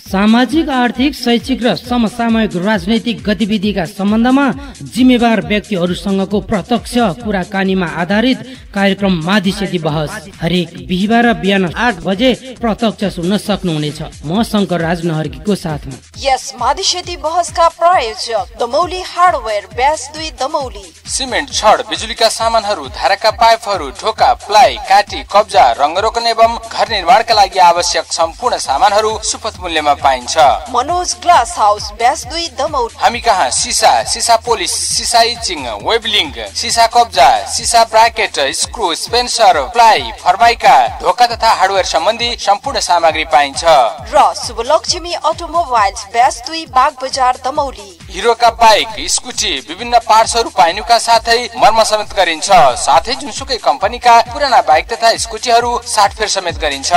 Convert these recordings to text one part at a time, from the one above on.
सामाजिक, आर्थिक, शैक्षिक र समसामयिक राजनैतिक गतिविधिका सम्बन्धमा जिम्मेवार व्यक्तिहरूसँगको प्रत्यक्ष कुराकानीमा आधारित कार्यक्रम माधी सेती बहस हरेक बिहिबार बिहान 8 बजे प्रत्यक्ष सुन्न सक्नुहुनेछ। म शङ्कर राज नहर्कीको साथमा। यस माधी सेती बहसका प्रायोजक Damauli hardware, bash 2 Damauli. Cement, छड, बिजुलीका सामानहरू, धाराका पाइपहरू, ढोका, प्लाई, काटी, कब्जा, रङ्गरोगन एवं घर निर्माणका लागि आवश्यक सम्पूर्ण सामानहरू सुपथ मूल्यमा पाइन्छ। Manoj glass house, bash 2 Damauli. हामी कहाँ सिसा पोलिस, सिसा इचिङ, वेबलिङ, सिसा कब्जा, सिसा ब्राकेट, स्क्रु, स्पेन्सर, प्लाई, फर्माइका, ढोका तथा हार्डवेयर सम्बन्धी सम्पूर्ण सामग्री पाइन्छ। र शुभलक्ष्मी अटोमोबाइल्स, ब्यास 2 बाग बजार दमौली। हिरोका बाइक, स्कुटी, विभिन्न पार्ट्सहरू पाइनुका साथै मर्म समेत गरिन्छ। साथै जुनसुकै कम्पनीका पुराना बाइक तथा स्कुटीहरू साटफेर समेत गरिन्छ।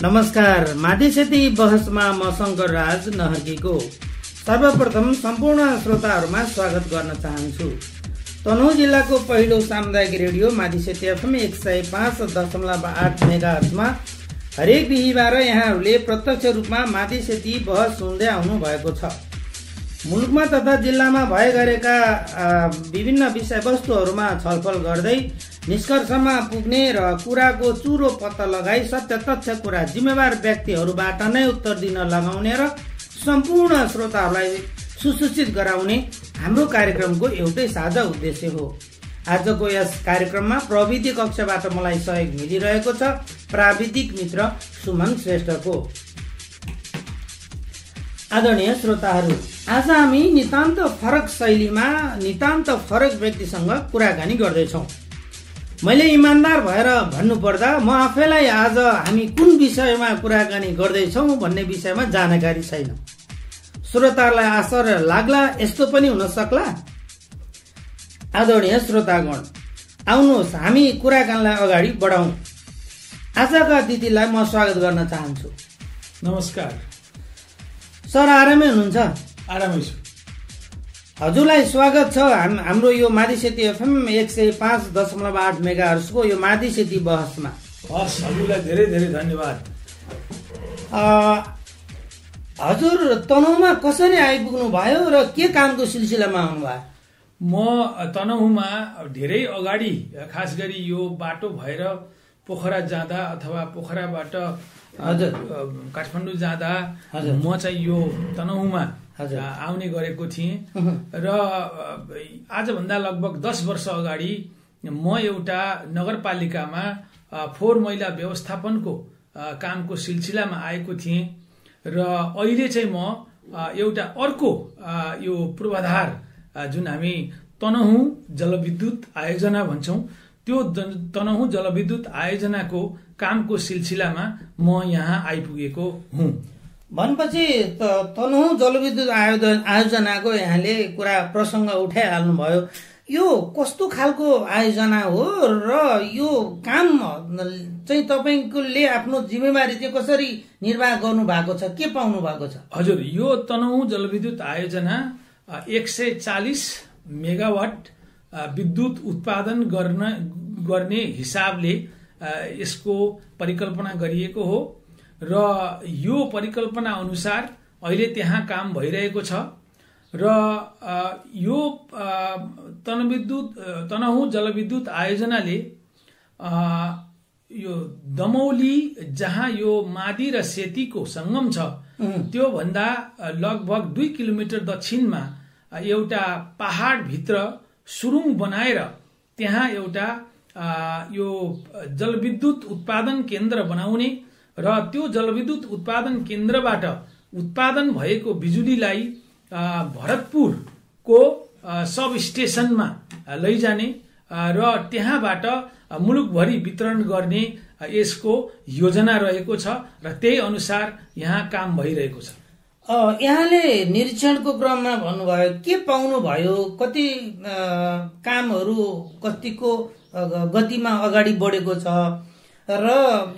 नमस्कार, माधी सेती बहसमा म शङ्कर राज नहर्कीको सर्वप्रथम सम्पूर्ण श्रोताहरूमा स्वागत गर्न चाहन्छु। तनहुँ जिल्लाको पहिलो सामुदायिक रेडियो माधी सेती एफएम 105.8 मेगाहर्जमा हरेक बिहिबार यहाँहरूले प्रत्यक्ष रूपमा माधी सेती बहस सुन्दै आउनु भएको छ। मुलुकमा तथा जिल्लामा भए गरेका विभिन्न विषयवस्तुहरूमा छलफल गर्दै निष्कर्षमा पुग्ने र कुराको चुरो पत्ता लगाई सत्य तथ्य कुरा जिम्मेवार व्यक्तिहरूबाट नै उत्तर दिन लगाउने र सम्पूर्ण श्रोताहरूलाई सुसूचित गराउने हाम्रो कार्यक्रमको एउटै साझा उद्देश्य हो। आजको यस कार्यक्रममा प्रविधि कक्षबाट मलाई सहयोग मिलिरहेको छ प्राविधिक मित्र सुमन श्रेष्ठको। आदरणीय श्रोताहरू, आज हामी नितान्त फरक शैलीमा नितान्त फरक व्यक्तिसँग कुराकानी गर्दैछौँ। मैले इमान्दार भएर भन्नुपर्दा म आफैलाई आज हामी कुन विषयमा कुराकानी गर्दैछौँ भन्ने विषयमा जानकारी छैन। श्रोताहरूलाई आश्चर्य लाग्ला, यस्तो पनि हुन सक्ला। आदरणीय श्रोतागण, आउनुहोस् हामी कुराकानीलाई अगाडि बढाउँ। आजका अतिथिलाई म स्वागत गर्न चाहन्छु। नमस्कार सर, आरामै हुनुहुन्छ? आरामै छु। हजुरलाई स्वागत छ हाम्रो यो माधी सेती एफएम 105.8 मेगाहर्जको यो माधी सेती बहसमा। हस्, हजुरलाई धेरै धेरै धन्यवाद। हजुर तनहुँमा कसरी आइपुग्नु भयो र के कामको सिलसिलामा आउनुभयो? म तनहुँमा धेरै अगाडि, खास गरी यो बाटो भएर पोखरा जाँदा अथवा पोखराबाट हजुर काठमाडौँ जाँदा म चाहिँ यो तनहुँमा आउने गरेको थिएँ र आजभन्दा लगभग 10 वर्ष अगाडि म एउटा नगरपालिकामा फोहोर मैला व्यवस्थापनको कामको सिलसिलामा आएको थिएँ र अहिले चाहिँ म एउटा अर्को यो पूर्वाधार जुन हामी तनहुँ जलविद्युत आयोजना भन्छौँ, त्यो तनहुँ जलविद्युत आयोजनाको कामको सिलसिलामा म यहाँ आइपुगेको हुँ। भनेपछि तनहुँ जलविद्युत आयोजनाको यहाँले कुरा प्रसङ्ग उठाइहाल्नुभयो। यो कस्तो खालको आयोजना हो र यो काम चाहिँ तपाईँले आफ्नो जिम्मेवारी चाहिँ कसरी निर्वाह गर्नु भएको छ, के पाउनु भएको छ? हजुर, यो तनहुँ जलविद्युत आयोजना 140 मेगावाट विद्युत उत्पादन गर्ने हिसाबले यसको परिकल्पना गरिएको हो र यो परिकल्पना अनुसार अहिले त्यहाँ काम भइरहेको छ र यो तनहुँ जलविद्युत आयोजनाले यो दमौली जहाँ यो मादी र सेतीको सङ्गम छ त्यो भन्दा लगभग 2 किलोमिटर दक्षिणमा एउटा पहाड भित्र सुरुङ बनाएर त्यहाँ एउटा यो जलविद्युत उत्पादन केन्द्र बनाउने र त्यो जलविद्युत उत्पादन केन्द्रबाट उत्पादन भएको बिजुलीलाई भरतपुरको सब स्टेशनमा लैजाने र त्यहाँबाट मुलुकभरि वितरण गर्ने यसको योजना रहेको छ र त्यही अनुसार यहाँ काम भइरहेको छ। यहाँले निरीक्षणको क्रममा भन्नुभयो, के पाउनु भयो? कति कामहरू कतिको गतिमा अगाडि बढेको छ र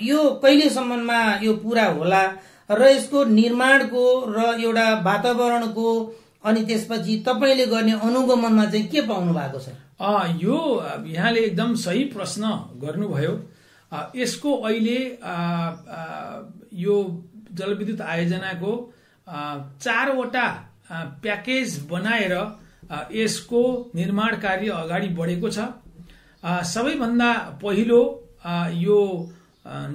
यो कहिलेसम्ममा यो पूरा होला र यसको निर्माणको र एउटा वातावरणको अनि त्यसपछि तपाईँले गर्ने अनुगमनमा चाहिँ के पाउनु भएको छ? यो यहाँले एकदम सही प्रश्न गर्नुभयो। यसको अहिले यो जलविद्युत आयोजनाको 4वटा प्याकेज बनाएर यसको निर्माण कार्य अगाडि बढेको छ। सबैभन्दा पहिलो यो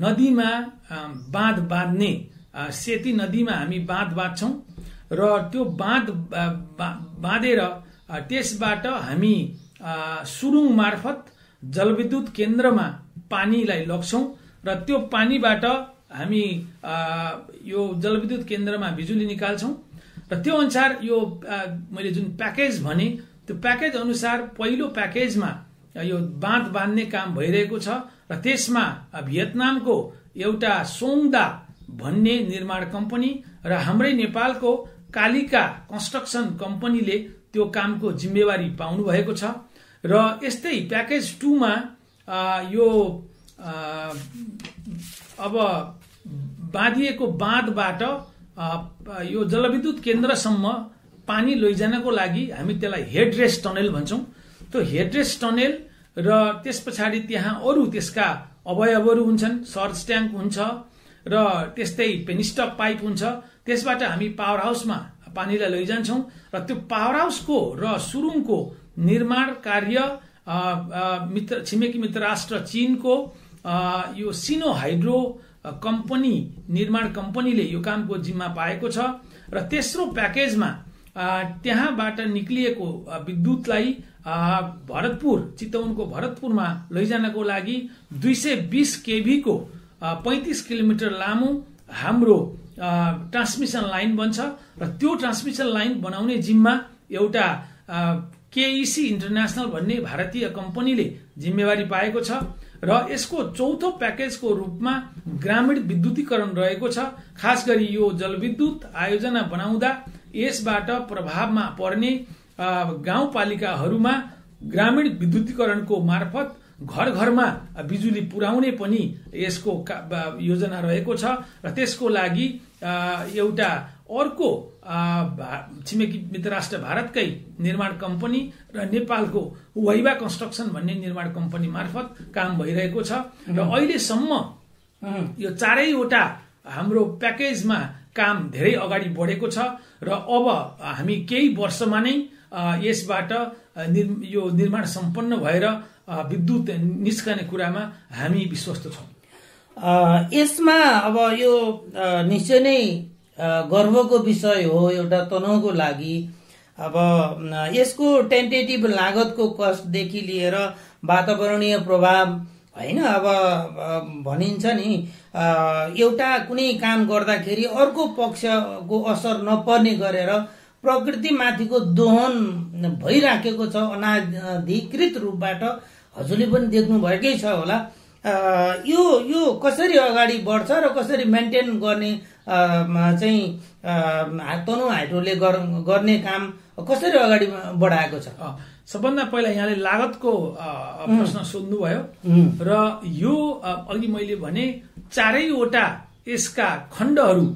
नदीमा बाँध बाँध्ने, सेती नदीमा हामी बाँध बाँध्छौं र त्यो बाँध बाँधेर त्यसबाट हामी सुरुङ मार्फत जलविद्युत केन्द्रमा पानीलाई लग्छौं र त्यो पानीबाट हामी यो जलविद्युत केन्द्रमा बिजुली निकाल्छौं र त्यो अनुसार यो मैले जुन प्याकेज भने त्यो प्याकेज अनुसार पहिलो प्याकेजमा यो बाँध बाँध्ने काम भइरहेको छ र त्यसमा भियतनामको एउटा सोङदा भन्ने निर्माण कम्पनी र हाम्रै नेपालको कालिका कन्स्ट्रक्सन कम्पनीले त्यो कामको जिम्मेवारी पाउनु भएको छ र यस्तै प्याकेज 2 मा यो अब बाँधिएको बाँधबाट यो जलविद्युत केन्द्रसम्म पानी लैजानको लागि हामी त्यसलाई हेडरेस्ट टनल भन्छौं। त्यो हेडरेस्ट टनल र त्यस पछाडि त्यहाँ अरु त्यसका अवयवहरू हुन्छन्, सर्ज ट्याङ्क हुन्छ र त्यस्तै पेनिस्टक पाइप हुन्छ। त्यसबाट हामी पावर हाउसमा पानीलाई लैजान्छौं र त्यो पावर हाउसको र सुरुङको निर्माण कार्य छिमेकी मित्र राष्ट्र चीनको यो सिनो हाइड्रो कम्पनी निर्माण कम्पनीले यो कामको जिम्मा पाएको छ र तेस्रो प्याकेजमा त्यहाँबाट निक्लिएको विद्युतलाई भरतपुर, चितवनको भरतपुरमा लैजानको लागि 220 केभी को 35 किलोमिटर लामो हाम्रो ट्रान्समिसन लाइन बन्छ र त्यो ट्रान्समिसन लाइन बनाउने जिम्मा एउटा केईसी इन्टरनेशनल भन्ने भारतीय कम्पनीले जिम्मेवारी पाएको छ र यसको चौथो प्याकेजको रूपमा ग्रामीण विद्युतीकरण रहेको छ। खास गरी यो जलविद्युत आयोजना बनाउँदा यसबाट प्रभावमा पर्ने गाउँपालिकाहरूमा ग्रामीण विद्युतीकरणको मार्फत घर घरमा बिजुली पुर्याउने पनि यसको योजना रहेको छ र त्यसको लागि एउटा अर्को छिमेकी मित्र राष्ट्र भारतकै निर्माण कम्पनी र नेपालको वैभा कन्स्ट्रक्सन भन्ने निर्माण कम्पनी मार्फत काम भइरहेको छ र अहिलेसम्म यो चारैवटा हाम्रो प्याकेजमा काम धेरै अगाडि बढेको छ र अब हामी केही वर्षमा नै यसबाट यो निर्माण सम्पन्न भएर विद्युत निस्कने कुरामा हामी विश्वस्त छौं। यसमा अब यो निश्चय नै गर्वको विषय हो एउटा तनहुको लागि। अब यसको टेन्टेटिभ लागतको कस्टदेखि लिएर वातावरणीय प्रभाव हैन, अब भनिन्छ नि एउटा कुनै काम गर्दाखेरि अर्को पक्षको असर नपर्ने गरेर प्रकृतिमाथिको दोहन भइराखेको छ अनाधिकृत रूपबाट। हजुरले पनि देख्नु भएकै छ होला। यो कसरी अगाडि बढ्छ र कसरी मेन्टेन गर्ने चाहिँ तनु हाइड्रोले गर्ने काम कसरी अगाडि बढाएको छ? सबभन्दा पहिला यहाँले लागतको प्रश्न सोध्नुभयो र यो अघि मैले भने चारैवटा यसका खण्डहरू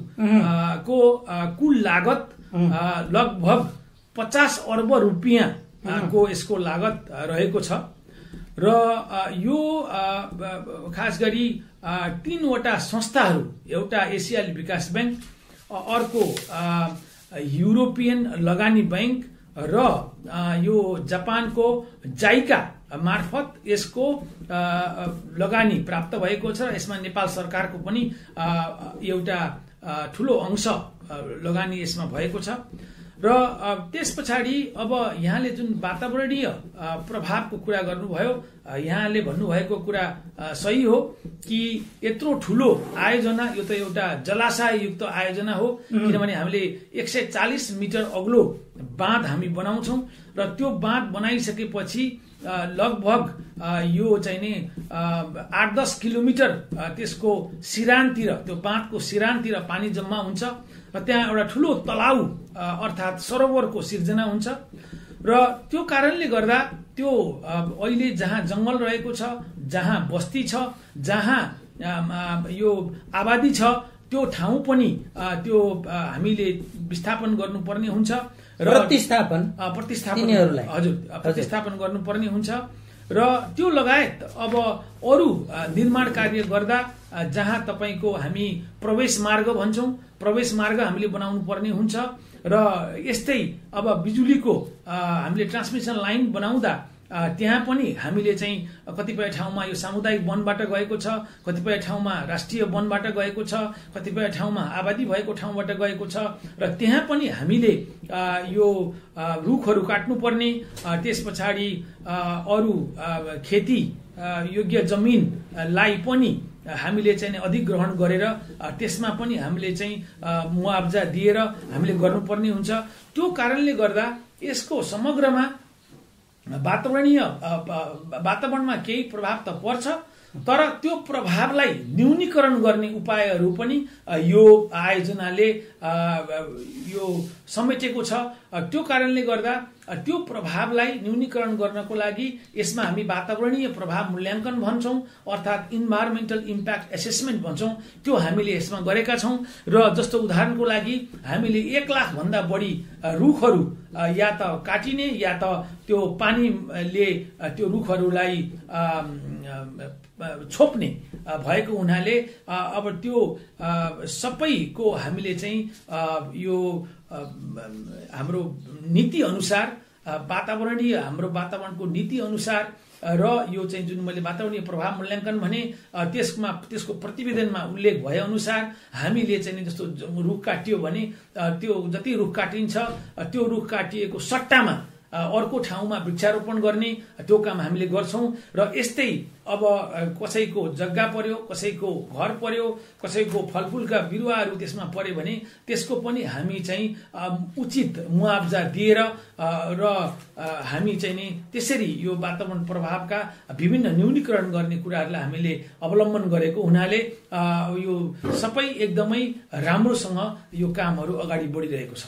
को कुल लागत लगभग 50 अर्ब रुपियाँ को यसको लागत रहेको छ र यो खास गरी 3वटा संस्थाहरू, एउटा एसियाली विकास बैंक, अर्को युरोपियन लगानी बैंक र यो जापानको जाइका मार्फत यसको लगानी प्राप्त भएको छ। यसमा नेपाल सरकारको पनि एउटा ठूलो अंश लगानी यसमा भएको छ र त्यस पछाडि अब यहाँले जुन वातावरणीय प्रभावको कुरा गर्नुभयो, यहाँले भन्नुभएको कुरा सही हो कि यत्रो ठूलो आयोजना, यो त एउटा जलाशययुक्त आयोजना हो, किनभने हामीले 140 मिटर अग्लो बाँध हामी बनाउँछौं र त्यो बाँध बनाइसकेपछि लगभग यो चाहिँ नि 8-10 किलोमिटर त्यसको सिरानतिर, त्यो बाँधको सिरानतिर पानी जम्मा हुन्छ र त्यहाँ एउटा ठूलो तलाउ अर्थात सरोवरको सिर्जना हुन्छ र त्यो कारणले गर्दा त्यो अहिले जहाँ जंगल रहेको छ, जहाँ बस्ती छ, जहाँ यो आबादी छ, त्यो ठाउँ पनि त्यो हामीले विस्थापन गर्नुपर्ने हुन्छ र प्रतिस्थापन गर्नुपर्ने हुन्छ र त्यो लगायत अब अरू निर्माण कार्य गर्दा जहाँ तपाईको हामी प्रवेश मार्ग भन्छौं, प्रवेश मार्ग हामीले बनाउनु पर्ने हुन्छ र यस्तै अब बिजुलीको हामीले ट्रान्समिसन लाइन बनाउँदा त्यहाँ पनि हामीले चाहिँ कतिपय ठाउँमा यो सामुदायिक वनबाट गएको छ, कतिपय ठाउँमा राष्ट्रिय वनबाट गएको छ, कतिपय ठाउँमा आबादी भएको ठाउँबाट गएको छ र त्यहाँ पनि हामीले यो रुखहरू काट्नुपर्ने, त्यस पछाडि अरू खेती योग्य जमिनलाई पनि हामीले चाहिँ अधिग्रहण गरेर त्यसमा पनि हामीले चाहिँ मुआवजा दिएर हामीले गर्नुपर्ने हुन्छ। त्यो कारणले गर्दा यसको समग्रमा वातावरणमा केही प्रभाव त पर्छ, तर त्यो प्रभावलाई न्यूनीकरण गर्ने उपायहरू पनि यो आयोजनाले यो समेटेको छ। त्यो कारणले गर्दा त्यो प्रभावलाई न्यूनीकरण गर्नको लागि यसमा हामी वातावरणीय प्रभाव मूल्याङ्कन भन्छौं, अर्थात् इन्भाइरोमेन्टल इम्प्याक्ट एसेसमेन्ट भन्छौं, त्यो हामीले यसमा गरेका छौं। र जस्तो उदाहरणको लागि हामीले 1 लाख भन्दा बढी रुखहरू या त काटिने या त त्यो पानीले त्यो रुखहरूलाई छोप्ने भएको हुनाले अब त्यो सबैको हामीले चाहिँ यो हाम्रो नीति अनुसार वातावरणीय हाम्रो वातावरणको नीति अनुसार र यो चाहिँ जुन मैले वातावरणीय प्रभाव मूल्याङ्कन भने त्यसको प्रतिवेदनमा उल्लेख भए अनुसार हामीले चाहिँ जस्तो रुख काटियो भने त्यो जति रुख काटिन्छ त्यो रुख काटिएको सट्टामा अर्को ठाउँमा वृक्षारोपण गर्ने त्यो काम हामीले गर्छौं। र यस्तै अब कसैको जग्गा पर्यो, कसैको घर पर्यो, कसैको फलफूलका बिरुवाहरू त्यसमा पर्यो भने त्यसको पनि हामी चाहिँ उचित मुआवजा दिएर र हामी चाहिँ नि त्यसरी यो वातावरण प्रभावका विभिन्न न्यूनीकरण गर्ने कुराहरूलाई हामीले अवलम्बन गरेको हुनाले यो सबै एकदमै राम्रोसँग यो कामहरू अगाडि बढिरहेको छ।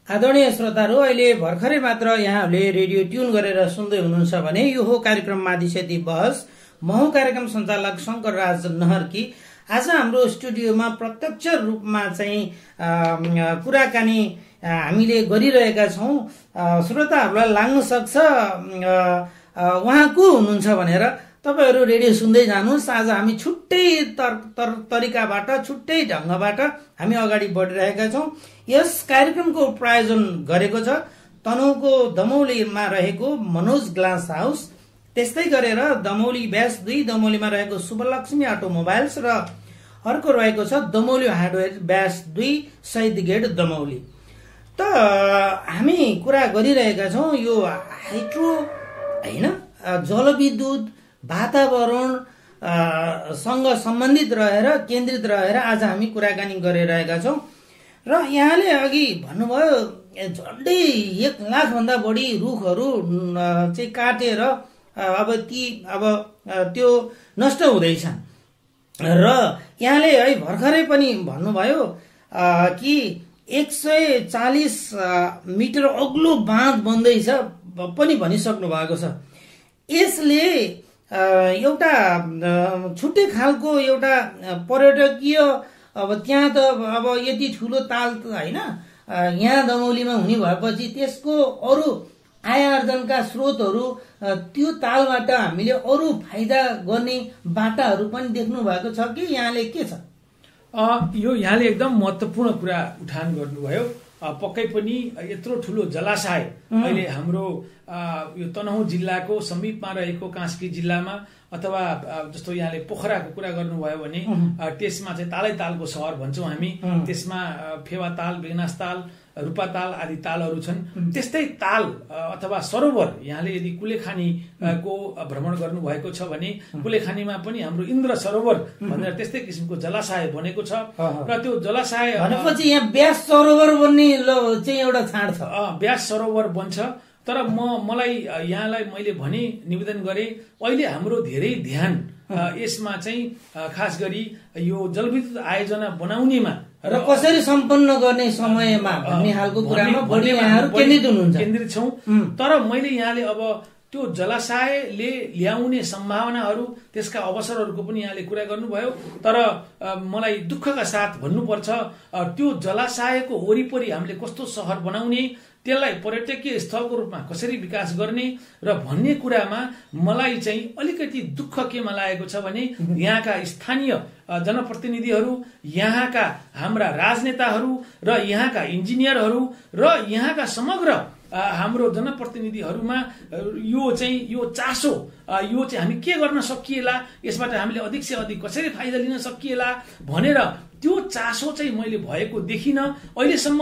आदरणीय श्रोताहरू, अहिले भर्खरै मात्र यहाँहरूले रेडियो ट्युन गरेर सुन्दै हुनुहुन्छ भने यो हो कार्यक्रम माधिसेती बहस। म हुँ कार्यक्रम सञ्चालक शंकर राज नहर्की। आज हाम्रो स्टुडियोमा प्रत्यक्ष रूपमा चाहिँ कुराकानी हामीले गरिरहेका छौं। श्रोताहरूलाई लाग्न सक्छ उहाँ को हुनुहुन्छ भनेर। तपाईहरु रेडियो सुन्दै जानुहोस्। आज हामी छुट्टै तरिकाबाट, छुट्टै ढंगबाट हामी अगाडि बढिरहेका छौं। यस कार्यक्रमको प्रायोजन गरेको छ तनहुको दमौलीमा रहेको मनोज ग्लास हाउस, त्यस्तै गरेर दमौली ब्यास 2 दमौलीमा रहेको शुभलक्ष्मी अटोमोबाइल्स र अर्को रहेको छ दमौली हार्डवेयर ब्यास 2 शहीद गेट दमौली। त हामी कुरा गरिरहेका छौं यो हाइड्रो हैन जलविद्युत वातावरण सँग सम्बन्धित रहेर केन्द्रित रहेर आज हामी कुराकानी गरिरहेका छौं। र यहाँले अघि भन्नुभयो झन्डै 1 लाख भन्दा बढी रुखहरू चाहिँ काटेर अब त्यो नष्ट हुँदैछन् र यहाँले है भर्खरै पनि भन्नुभयो कि 140 मिटर अग्लो बाँध बन्दैछ पनि भनिसक्नु भएको छ। यसले एउटा छुट्टै खालको एउटा पर्यटकीय अब त्यहाँ त अब यति ठुलो ताल त हैन यहाँ दमौलीमा हुने भएपछि त्यसको अरु आय आर्जनका स्रोतहरू त्यो तालबाट हामीले अरु फाइदा गर्ने बाटाहरू पनि देख्नु भएको छ कि यहाँले के छ? यो यहाँले एकदम महत्त्वपूर्ण कुरा उठान गर्नुभयो। पक्कै पनि यत्रो ठुलो जलाशय अहिले हाम्रो यो तनहुँ जिल्लाको समीपमा रहेको कास्की जिल्लामा अथवा जस्तो यहाँले पोखराको कुरा गर्नुभयो भने त्यसमा चाहिँ तालै तालको सहर भन्छौं हामी। त्यसमा फेवा ताल, बेगनास ताल, रूपा ताल आदि तालहरू छन्। त्यस्तै ताल अथवा सरोवर यहाँले यदि कुलेखानी को भ्रमण गर्नु भएको छ भने कुलेखानीमा पनि हाम्रो इन्द्र सरोवर भनेर त्यस्तै किसिमको जलाशय बनेको छ। र त्यो जलाशय भनेपछि यहाँ व्यास सरोवर बन्ने चाहिँ एउटा छाड छ। व्यास सरोवर बन्छ। तर मलाई यहाँलाई मैले भने निवेदन गरे अहिले हाम्रो धेरै ध्यान यसमा चाहिँ खास गरी यो जलविद्युत आयोजना बनाउनेमा र कसरी सम्पन्न गर्ने समयमा भन्ने हालको कुरामा बढी यहाँहरु केन्द्रित छौं। तर मैले यहाँले अब त्यो जलाशयले ल्याउने सम्भावनाहरू त्यसका अवसरहरूको पनि यहाँले कुरा गर्नुभयो। तर मलाई दुःखका साथ भन्नुपर्छ त्यो जलाशयको वरिपरि हामीले कस्तो शहर बनाउने त्यसलाई पर्यटकीय स्थलको रूपमा कसरी विकास गर्ने र भन्ने कुरामा मलाई चाहिँ अलिकति दुःख केमा लागेको छ भने यहाँका स्थानीय जनप्रतिनिधिहरू, यहाँका हाम्रा राजनेताहरू र यहाँका इन्जिनियरहरू र यहाँका समग्र हाम्रो जनप्रतिनिधिहरूमा यो चासो, यो चाहिँ हामी के गर्न सकिएला, यसबाट हामीले अधिक से अधिक कसरी फाइदा लिन सकिएला भनेर त्यो चासो चाहिँ मैले भएको देखिनँ। अहिलेसम्म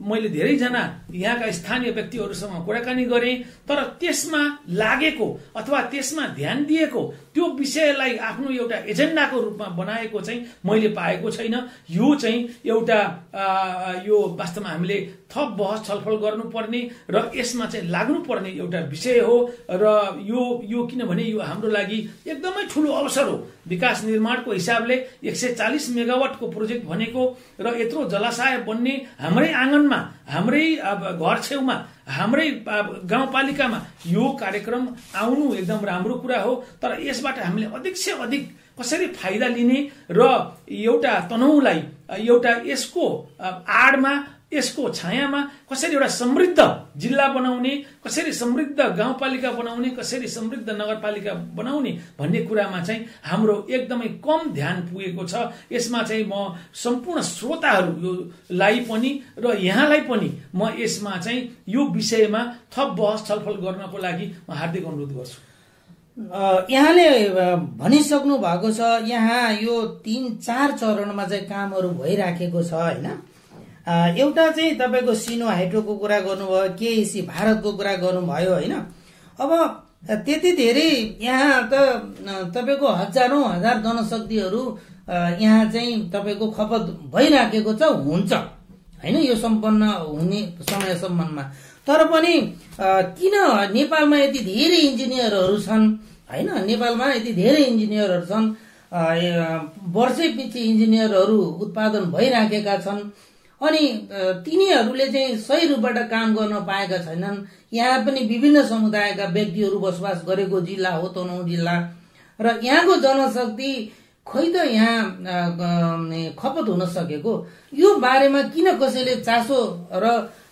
मैले धेरैजना यहाँका स्थानीय व्यक्तिहरूसँग कुराकानी गरेँ, तर त्यसमा लागेको अथवा त्यसमा ध्यान दिएको त्यो विषयलाई आफ्नो एउटा एजेन्डाको रूपमा बनाएको चाहिँ मैले पाएको छैन। यो चाहिँ एउटा यो वास्तवमा हामीले थप बहस छलफल गर्नुपर्ने र यसमा चाहिँ लाग्नुपर्ने एउटा विषय हो। र यो किनभने यो हाम्रो लागि एकदमै ठुलो अवसर हो। विकास निर्माणको हिसाबले 140 मेगावाटको प्रोजेक्ट भनेको र यत्रो जलाशय बन्ने हाम्रै आँगनमा, हाम्रै घर छेउमा, हाम्रै गाउँपालिकामा यो कार्यक्रम आउनु एकदम राम्रो कुरा हो। तर यसबाट हामीले अधिक से अधिक कसरी फाइदा लिने र एउटा तनहुँलाई एउटा यसको आडमा, यसको छायामा कसरी एउटा समृद्ध जिल्ला बनाउने, कसरी समृद्ध गाउँपालिका बनाउने, कसरी समृद्ध नगरपालिका बनाउने भन्ने कुरामा चाहिँ हाम्रो एकदमै कम ध्यान पुगेको छ। यसमा चाहिँ म सम्पूर्ण श्रोताहरूलाई पनि र यहाँलाई पनि म यसमा चाहिँ यो विषयमा थप बहस छलफल गर्नको लागि म हार्दिक अनुरोध गर्छु। यहाँले भनिसक्नु भएको छ, यहाँ यो 3-4 चरणमा चाहिँ कामहरू भइराखेको छ हैन। एउटा चाहिँ तपाईँको सिनो हाइड्रोको कुरा गर्नुभयो, केएसी भारतको कुरा गर्नुभयो होइन। अब त्यति धेरै यहाँ त तपाईँको हजारौं हजार जनशक्तिहरू यहाँ चाहिँ तपाईँको खपत भइराखेको छ, हुन्छ होइन यो सम्पन्न हुने समयसम्ममा। तर पनि किन नेपालमा यति धेरै इन्जिनियरहरू छन् होइन, नेपालमा यति धेरै इन्जिनियरहरू छन्, वर्षै पछि इन्जिनियरहरू उत्पादन भइराखेका छन्, अनि तिनीहरूले चाहिँ सही रूपबाट काम गर्न पाएका छैनन्। यहाँ पनि विभिन्न समुदायका व्यक्तिहरू बसोबास गरेको जिल्ला हो तनहुँ जिल्ला, र यहाँको जनशक्ति खोइ त यहाँ खपत हुन सकेको। यो बारेमा किन कसैले चासो र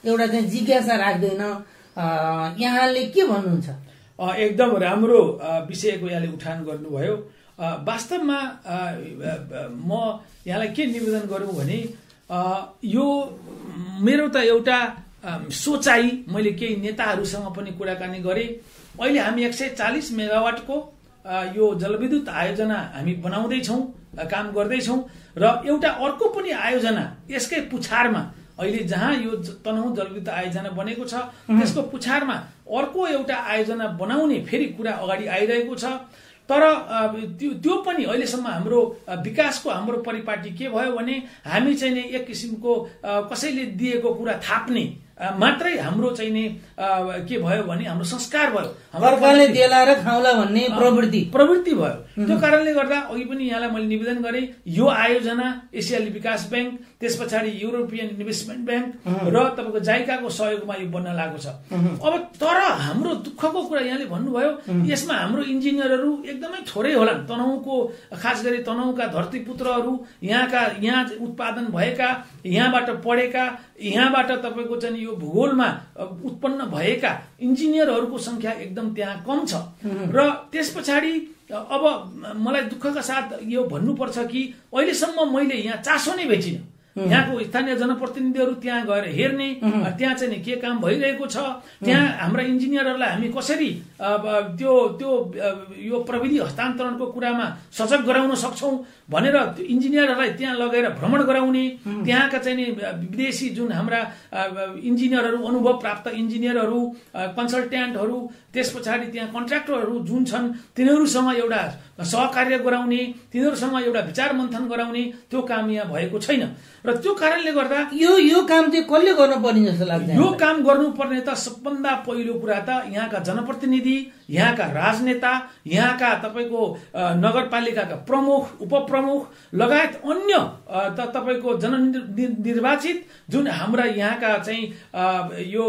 एउटा चाहिँ जिज्ञासा राख्दैन, यहाँले के भन्नुहुन्छ? एकदम राम्रो विषयको यहाँले उठान गर्नुभयो। वास्तवमा म यहाँलाई के निवेदन गरौँ भने यो मेरो त एउटा सोचाइ, मैले केही नेताहरूसँग पनि कुराकानी गरेँ। अहिले हामी 140 मेगावाटको यो जलविद्युत आयोजना हामी बनाउँदैछौँ, काम गर्दैछौँ, र एउटा अर्को पनि आयोजना यसकै पुछारमा अहिले जहाँ यो तनहुँ जलविद्युत आयोजना बनेको छ त्यसको पुछारमा अर्को एउटा आयोजना बनाउने फेरि कुरा अगाडि आइरहेको छ। तर त्यो पनि अहिलेसम्म हाम्रो विकासको हाम्रो परिपाटी के भयो भने हामी चाहिँ नि एक किसिमको कसैले दिएको कुरा थाप्ने मात्रै हाम्रो चाहिँ नि के भयो भने हाम्रो संस्कार भयो, सरकारले देला र खाउला भन्ने प्रवृत्ति भयो। त्यो कारणले गर्दा अघि पनि यहाँलाई मैले निवेदन गरेँ, यो आयोजना एसियाली विकास ब्याङ्क, त्यस पछाडि युरोपियन इन्भेस्टमेन्ट ब्याङ्क र तपाईँको जाइकाको सहयोगमा यो बन्न लागेको छ। अब तर हाम्रो दुःखको कुरा यहाँले भन्नुभयो, यसमा हाम्रो इन्जिनियरहरू एकदमै थोरै होलान्। तनहुँको खास गरी तनहुँका धरतीपुत्रहरू, यहाँ उत्पादन भएका, यहाँबाट पढेका, यहाँबाट तपाईँको चाहिँ यो भूगोलमा उत्पन्न भएका इन्जिनियरहरूको संख्या एकदम त्यहाँ कम छ। र त्यस पछाडि अब मलाई दुःखका साथ यो भन्नुपर्छ कि अहिलेसम्म मैले यहाँ चासो नै भेटिनँ। यहाँको स्थानीय जनप्रतिनिधिहरू त्यहाँ गएर हेर्ने, त्यहाँ चाहिँ के काम भइरहेको छ, त्यहाँ हाम्रा इन्जिनियरहरूलाई हामी कसरी त्यो यो प्रविधि हस्तान्तरणको कुरामा सजग गराउन सक्छौँ भनेर इन्जिनियरहरूलाई त्यहाँ लगेर भ्रमण गराउने, त्यहाँका चाहिँ विदेशी जुन हाम्रा इन्जिनियरहरू, अनुभव प्राप्त इन्जिनियरहरू, कन्सल्ट्यान्टहरू, त्यस पछाडि त्यहाँ कन्ट्र्याक्टरहरू जुन छन् तिनीहरूसँग एउटा सहकार्य गराउने, तिनीहरूसँग एउटा विचार मन्थन गराउने त्यो काम यहाँ भएको छैन। र त्यो कारणले गर्दा यो काम चाहिँ कसले गर्नुपर्ने जस्तो लाग्छ? यो काम गर्नुपर्ने त सबभन्दा पहिलो कुरा त यहाँका जनप्रतिनिधि, यहाँका राजनेता, यहाँका तपाईँको नगरपालिकाका प्रमुख, उपप्रमुख लगायत अन्य तपाईँको जननिर्वाचित जुन हाम्रा यहाँका चाहिँ यो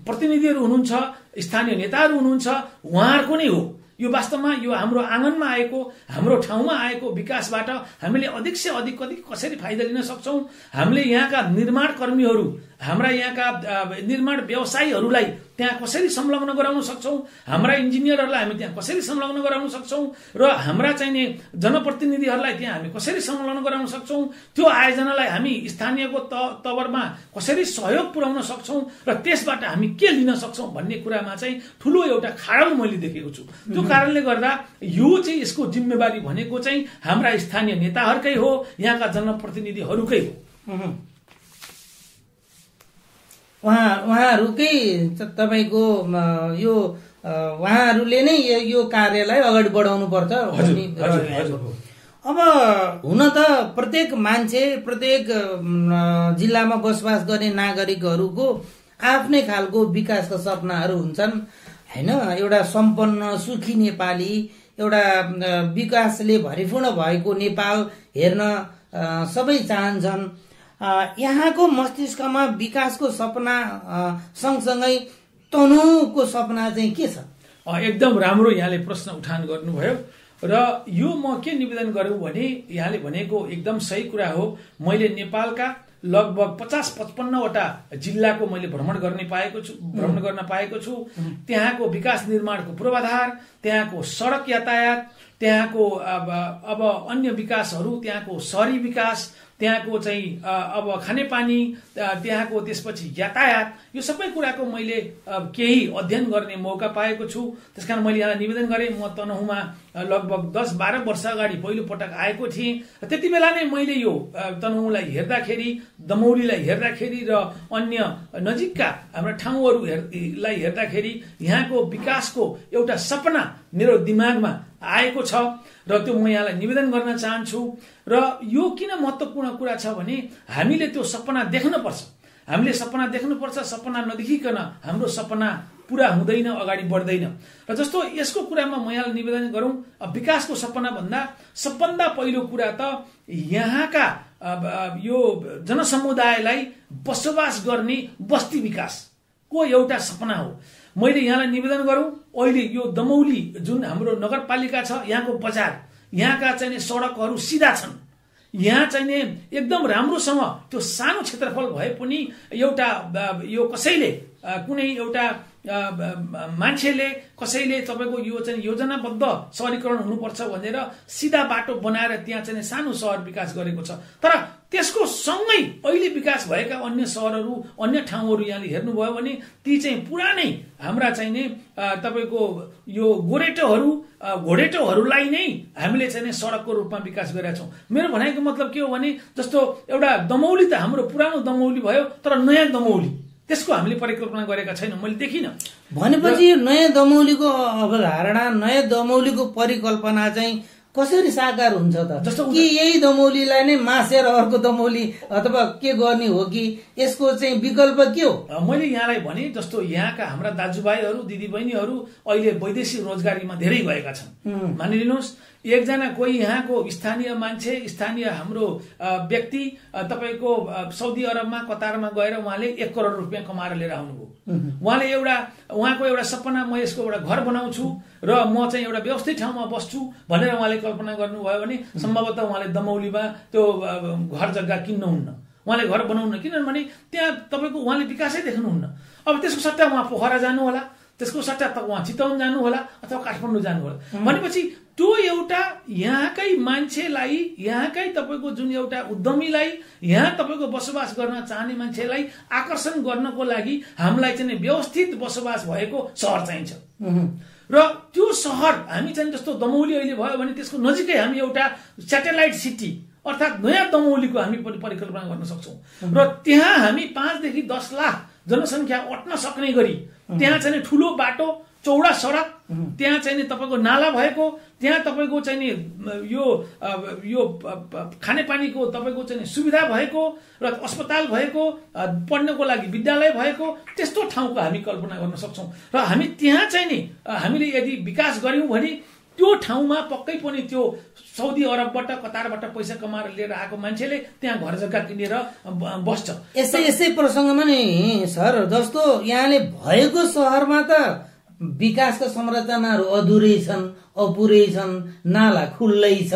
प्रतिनिधिहरू हुनुहुन्छ, स्थानीय नेताहरू हुनुहुन्छ, उहाँहरूको नै हो। यो वास्तवमा यो हाम्रो आँगनमा आएको, हाम्रो ठाउँमा आएको विकासबाट हामीले अधिक से अधिक कसरी फाइदा लिन सक्छौं, हामीले यहाँका निर्माण कर्मीहरू, हाम्रा यहाँका निर्माण व्यवसायीहरूलाई त्यहाँ कसरी संलग्न गराउन सक्छौं, हाम्रा इन्जिनियरहरूलाई हामी त्यहाँ कसरी संलग्न गराउन सक्छौं र हाम्रा चाहिने जनप्रतिनिधिहरूलाई त्यहाँ हामी कसरी संलग्न गराउन सक्छौं, त्यो आयोजनालाई हामी स्थानीयको तवरमा कसरी सहयोग पुर्याउन सक्छौं र त्यसबाट हामी के लिन सक्छौं भन्ने कुरामा चाहिँ ठूलो एउटा खाडल मैले देखेको छु। त्यो कारणले गर्दा यो चाहिँ यसको जिम्मेवारी भनेको चाहिँ हाम्रा स्थानीय नेताहरूकै हो, यहाँका जनप्रतिनिधिहरूकै हो। उहाँहरूकै तपाईँको यो उहाँहरूले नै यो कार्यलाई अगाडि बढाउनु पर्छ। अब हुन त प्रत्येक मान्छे, प्रत्येक जिल्लामा बसोबास गर्ने नागरिकहरूको आफ्नै खालको विकासका सपनाहरू हुन्छन् हैन। एउटा सम्पन्न सुखी नेपाली, एउटा विकासले भरिपूर्ण भएको नेपाल हेर्न सबै चाहन्छन्। यहाँको मस्तिष्कमा विकासको सपना सँगसँगै तनहुको सपना चाहिँ के छ? एकदम राम्रो यहाँले प्रश्न उठान गर्नुभयो र यो म के निवेदन गरौँ भने यहाँले भनेको एकदम सही कुरा हो। मैले नेपालका लगभग 50-55 वटा जिल्लाको मैले भ्रमण गर्न पाएको छु। त्यहाँको विकास निर्माणको पूर्वाधार, त्यहाँको सडक यातायात, त्यहाँको अब अन्य विकासहरू, त्यहाँको शहरी विकास, त्यहाँको चाहिँ अब खानेपानी, त्यहाँको त्यसपछि यातायात, यो सबै कुराको मैले केही अध्ययन गर्ने मौका पाएको छु। त्यसकारण मैले यहाँलाई निवेदन गरेँ। म तनहुमा लगभग 10-12 वर्ष अगाडि पहिलो पटक आएको थिएँ र त्यति बेला नै मैले यो तनहुलाई हेर्दाखेरि, दमौलीलाई हेर्दाखेरि र अन्य नजिकका हाम्रा ठाउँहरूलाई हेर्दाखेरि यहाँको विकासको एउटा सपना मेरो दिमागमा आएको छ र त्यो म यहाँलाई निवेदन गर्न चाहन्छु। र यो किन महत्त्वपूर्ण कुरा छ भने हामीले त्यो सपना देख्नुपर्छ। हामीले सपना देख्नुपर्छ। सपना नदेखिकन हाम्रो सपना पूरा हुँदैन, अगाडि बढ्दैन। र जस्तो यसको कुरामा म यहाँलाई निवेदन गरौँ, विकासको सपना भन्दा सबभन्दा पहिलो कुरा त यहाँका यो जनसमुदायलाई बसोबास गर्ने बस्ती विकासको एउटा सपना हो। मैले यहाँलाई निवेदन गरौँ, अहिले यो दमौली जुन हाम्रो नगरपालिका छ, यहाँको बजार, यहाँका चाहिँ सडकहरू सिधा छन्। यहाँ चाहिँ एकदम राम्रोसँग त्यो सानो क्षेत्रफल भए पनि एउटा यो कसैले कुनै एउटा मान्छेले कसैले तपाईँको यो चाहिँ योजनाबद्ध सहरीकरण हुनुपर्छ भनेर सिधा बाटो बनाएर त्यहाँ चाहिँ सानो सहर विकास गरेको छ। तर त्यसको सँगै अहिले विकास भएका अन्य सहरहरू, अन्य ठाउँहरू यहाँले हेर्नुभयो भने ती चाहिँ पुरानै हाम्रा चाहिने तपाईँको यो घोडेटोहरूलाई नै हामीले चाहिँ सडकको रूपमा विकास गरेका छौँ। मेरो भनाइको मतलब के हो भने जस्तो एउटा दमौली त हाम्रो पुरानो दमौली भयो, तर नयाँ दमौली त्यसको हामीले परिकल्पना गरेका छैनौँ, मैले देखिनँ। भनेपछि नयाँ दमौलीको अवधारणा, नयाँ दमौलीको परिकल्पना चाहिँ कसरी साकार हुन्छ त? जस्तो कि यही दमौलीलाई नै मासेर अर्को दमौली अथवा के गर्ने हो कि यसको चाहिँ विकल्प के हो? मैले यहाँलाई भने जस्तो यहाँका हाम्रा दाजुभाइहरू, दिदीबहिनीहरू अहिले वैदेशिक रोजगारीमा धेरै गएका छन्। मानिलिनुहोस् एकजना कोही यहाँको स्थानीय मान्छे, स्थानीय हाम्रो व्यक्ति तपाईँको साउदी अरबमा, कतारमा गएर उहाँले 1 करोड रुपियाँ कमाएर लिएर आउनुभयो। उहाँको एउटा सपना, म यसको एउटा घर बनाउँछु र म चाहिँ एउटा व्यवस्थित ठाउँमा बस्छु भनेर उहाँले कल्पना गर्नुभयो भने सम्भवतः उहाँले दमौलीमा त्यो घर जग्गा किन्नुहुन्न, उहाँले घर बनाउनु, किनभने त्यहाँ तपाईँको उहाँले विकासै देख्नुहुन्न। अब त्यसको सट्टा उहाँ पोखरा जानु होला, त्यसको सट्टा उहाँ चितवन जानु होला अथवा काठमाडौँ जानु होला। भनेपछि त्यो एउटा यहाँकै मान्छेलाई, यहाँकै तपाईँको जुन एउटा उद्यमीलाई, यहाँ तपाईँको बसोबास गर्न चाहने मान्छेलाई आकर्षण गर्नको लागि हामीलाई चाहिँ व्यवस्थित बसोबास भएको सहर चाहिन्छ। र त्यो सहर हामी चाहिँ जस्तो दमौली अहिले भयो भने त्यसको नजिकै हामी एउटा स्याटेलाइट सिटी अर्थात् नयाँ दमौलीको हामी परिकल्पना गर्न सक्छौँ र त्यहाँ हामी 5 देखि 10 लाख जनसङ्ख्या अट्न सक्ने गरी त्यहाँ चाहिँ ठुलो बाटो, चौडा सडक, त्यहाँ चाहिँ तपाईँको नाला भएको, त्यहाँ तपाईँको चाहिँ यो खानेपानीको तपाईँको चाहिँ सुविधा भएको र अस्पताल भएको, पढ्नको लागि विद्यालय भएको, त्यस्तो ठाउँको हामी कल्पना गर्न सक्छौँ। र हामी त्यहाँ चाहिँ नि हामीले यदि विकास गर्यौँ भने त्यो ठाउँमा पक्कै पनि त्यो साउदी अरबबाट, कतारबाट पैसा कमाएर लिएर आएको मान्छेले त्यहाँ घर जग्गा किनेर बस्छ। यसै प्रसङ्गमा नि सर, जस्तो यहाँले भएको सहरमा त विकासका संरचनाहरू अधुरै छन्, अपुरै छन्, नाला खुल्लै छ,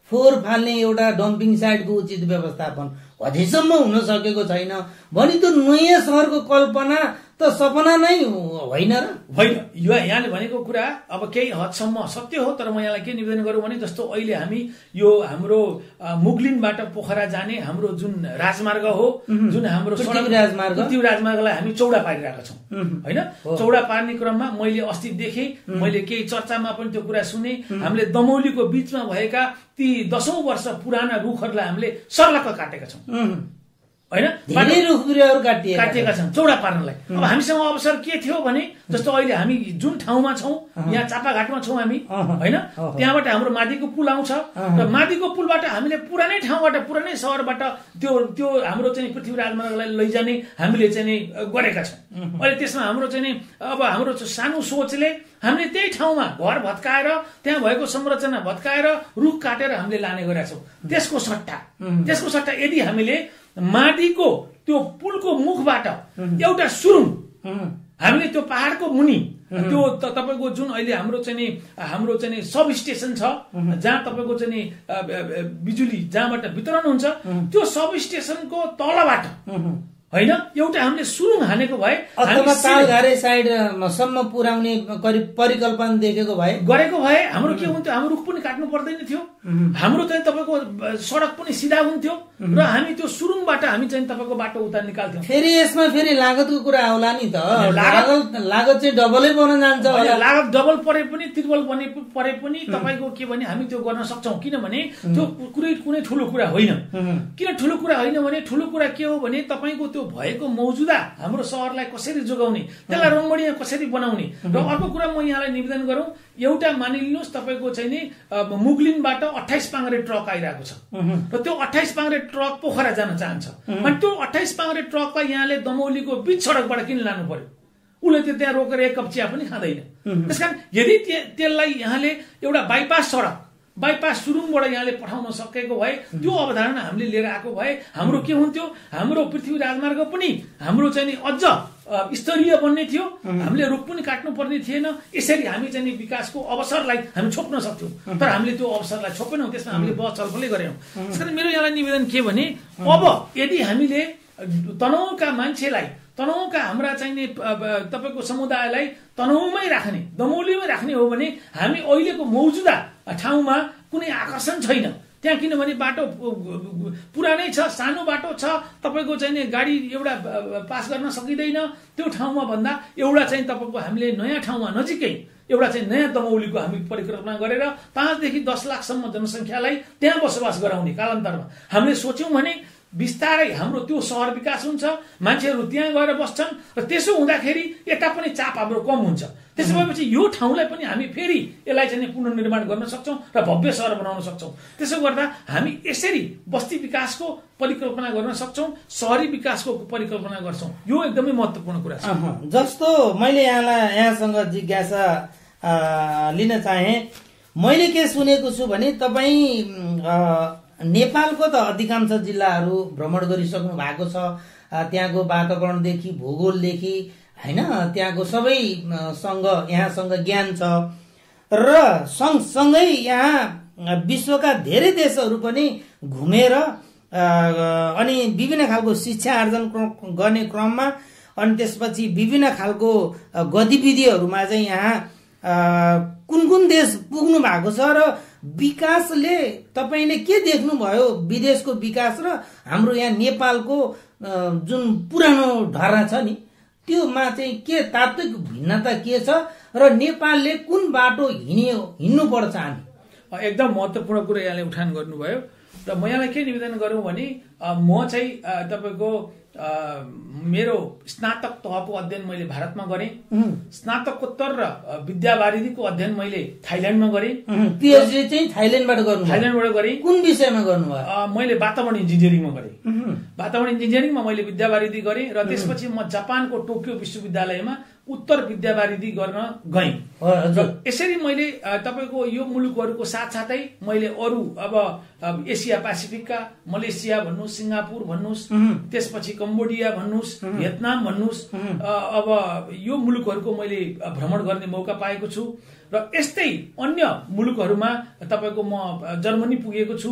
फोहोर फाल्ने एउटा डम्पिङ साइटको उचित व्यवस्थापन अझैसम्म हुन सकेको छैन भने त्यो नयाँ सहरको कल्पना त सपना नै होइन र? होइन, यहाँले भनेको कुरा अब केही हदसम्म सत्य हो, तर म यहाँलाई के निवेदन गरौँ भने जस्तो अहिले हामी यो हाम्रो मुगलिनबाट पोखरा जाने हाम्रो जुन राजमार्ग हो, जुन हाम्रो पृथ्वी राजमार्गलाई हामी चौडा पारिरहेका छौँ होइन। चौडा पार्ने क्रममा मैले अस्ति देखेँ, मैले केही चर्चामा पनि त्यो कुरा सुने, हामीले दमौलीको बीचमा भएका ती 10औं वर्ष पुराना रुखहरूलाई हामीले सर्लक्क काटेका छौँ होइन, धेरै रुख बिरुवाहरू काटिएका छन् चौडा पार्नलाई। अब हामीसँग अवसर के थियो भने जस्तो अहिले हामी जुन ठाउँमा छौँ, यहाँ चापाघाटमा छौँ हामी होइन, त्यहाँबाट हाम्रो माथिको पुल आउँछ र माथिको पुलबाट हामीले पुरानै ठाउँबाट पुरानै सहरबाट त्यो हाम्रो चाहिँ पृथ्वी राजमार्गलाई लैजाने हामीले चाहिँ नि गरेका छौँ। अहिले त्यसमा हाम्रो चाहिँ नि अब हाम्रो सानो सोचले हामीले त्यही ठाउँमा घर भत्काएर त्यहाँ भएको संरचना भत्काएर रुख काटेर हामीले लाने गरेका छौँ। त्यसको सट्टा यदि हामीले माथिको त्यो पुलको मुखबाट एउटा सुरुङ हामीले त्यो पहाडको मुनि त्यो तपाईको जुन अहिले हाम्रो चाहिँ सब स्टेसन छ जहाँ तपाईको चाहिँ बिजुली जहाँबाट वितरण हुन्छ, त्यो सब स्टेसनको तलबाट होइन एउटा हामीले सुरुङ हानेको भए अथवा तालघारे साइडसम्म पुर्याउने परिकल्पना देखेको भए गरेको भए हाम्रो के हुन्थ्यो, हाम्रो रुख पनि काट्नु पर्दैन थियो, हाम्रो चाहिँ तपाईँको सडक पनि सिधा हुन्थ्यो र हामी त्यो सुरुङबाट हामी चाहिँ तपाईँको बाटो उता निकाल्थ्यौँ। फेरि यसमा फेरि लागतको कुरा आउला नि त, लागत चाहिँ डबलै बन्न जान्छ। लागत डबल परे पनि त्रिबल परे पनि तपाईँको के भने हामी त्यो गर्न सक्छौँ, किनभने त्यो कुनै ठुलो कुरा होइन। किन ठुलो कुरा होइन भने ठुलो कुरा के हो भने तपाईँको त्यो भएको मौजुदा हाम्रो सहरलाई कसरी जोगाउने, त्यसलाई रमणीय कसरी बनाउने। र अर्को कुरा म यहाँलाई निवेदन गरौँ, एउटा मानिलिनुहोस् तपाईँको चाहिँ नि मुगलिनबाट 28 पाङ्ग्रे ट्रक आइरहेको छ र त्यो 28 पाङ्ग्रे ट्रक पोखरा जान चाहन्छ अनि त्यो 28 पाङ्ग्रे ट्रकलाई यहाँले दमौलीको बीच सडकबाट किन लानु पर्यो? उसले त्यो त्यहाँ रोकेर एक कप चिया पनि खाँदैन। त्यसकारण यदि त्यसलाई यहाँले एउटा बाइपास सुरुङबाट यहाँले पठाउन सकेको भए, त्यो अवधारणा हामीले लिएर आएको भए हाम्रो के हुन्थ्यो, हाम्रो पृथ्वी राजमार्ग पनि हाम्रो चाहिँ नि अझ स्तरीय बन्ने थियो, हामीले रुख पनि काट्नु पर्ने थिएन। यसरी हामी चाहिँ विकासको अवसरलाई हामी छोप्न सक्थ्यौँ, तर हामीले त्यो अवसरलाई छोपेनौँ, त्यसमा हामीले बहुत छलफलै गरेनौँ। त्यसकारण मेरो यहाँलाई निवेदन के भने अब यदि हामीले तनहुँका मान्छेलाई, तनहुँका हाम्रा चाहिने तपाईँको समुदायलाई तनहुँमै राख्ने, दमौलीमै राख्ने हो भने हामी अहिलेको मौजुदा ठाउँमा कुनै आकर्षण छैन त्यहाँ, किनभने बाटो पुरानै छ, सानो बाटो छ, तपाईँको चाहिँ गाडी एउटा पास गर्न सकिँदैन। त्यो ठाउँमा भन्दा एउटा चाहिँ तपाईँको हामीले नयाँ ठाउँमा नजिकै एउटा चाहिँ नयाँ दमौलीको हामी परिकल्पना गरेर 5 देखि 10 लाखसम्म जनसङ्ख्यालाई त्यहाँ बसोबास गराउने कालान्तरमा हामीले सोच्यौँ भने बिस्तारै हाम्रो त्यो सहर विकास हुन्छ, मान्छेहरू त्यहाँ गएर बस्छन् र त्यसो हुँदाखेरि यता पनि चाप हाम्रो कम हुन्छ। त्यसो भएपछि यो ठाउँलाई पनि हामी फेरि यसलाई चाहिँ पुनर्निर्माण गर्न सक्छौँ र भव्य सहर बनाउन सक्छौँ। त्यसो गर्दा हामी यसरी बस्ती विकासको परिकल्पना गर्न सक्छौँ, सहरी विकासको परिकल्पना गर्छौँ। यो एकदमै महत्त्वपूर्ण कुरा छ। जस्तो मैले यहाँसँग जिज्ञासा लिन चाहे, मैले के सुनेको छु भने तपाईँ नेपालको त अधिकांश जिल्लाहरू भ्रमण गरिसक्नु भएको छ, त्यहाँको वातावरणदेखि भूगोलदेखि होइन, त्यहाँको सबैसँग यहाँसँग ज्ञान छ र सँगसँगै यहाँ विश्वका धेरै देशहरू पनि घुमेर अनि विभिन्न खालको शिक्षा आर्जन गर्ने क्रममा अनि त्यसपछि विभिन्न खालको गतिविधिहरूमा चाहिँ यहाँ कुन देश पुग्नु भएको छ र विकासले तपाईँले के देख्नुभयो विदेशको विकास र हाम्रो यहाँ नेपालको जुन पुरानो ढर्ना छ नि त्योमा चाहिँ के तात्विक भिन्नता के छ र नेपालले कुन बाटो हिँड्नुपर्छ? हामी एकदम महत्त्वपूर्ण कुरा यहाँले उठान गर्नुभयो र म यहाँलाई के निवेदन गरौँ भने म चाहिँ तपाईँको मेरो स्नातक तहको अध्ययन मैले भारतमा गरेँ, स्नातकोत्तर र विद्यावारिधीको अध्ययन मैले थाइल्यान्डमा गरेँ, पिएचडी चाहिँ थाइल्यान्डबाट गरेँ। कुन विषयमा गर्नुभयो? मैले वातावरण इन्जिनियरिङमा गरेँ। वातावरण इन्जिनियरिङमा मैले विद्यावारिधी गरेँ र त्यसपछि म जापानको टोकियो विश्वविद्यालयमा उत्तर विद्यावारिधि गर्न गएँ। यसरी मैले तपाईँको यो मुलुकहरूको साथसाथै मैले अरू अब एसिया पेसिफिकका मलेसिया भन्नुहोस्, सिङ्गापुर भन्नुहोस्, त्यसपछि कम्बोडिया भन्नुहोस्, भियतनाम भन्नुहोस्, अब यो मुलुकहरूको मैले भ्रमण गर्ने मौका पाएको छु। र यस्तै अन्य मुलुकहरूमा तपाईँको म जर्मनी पुगेको छु,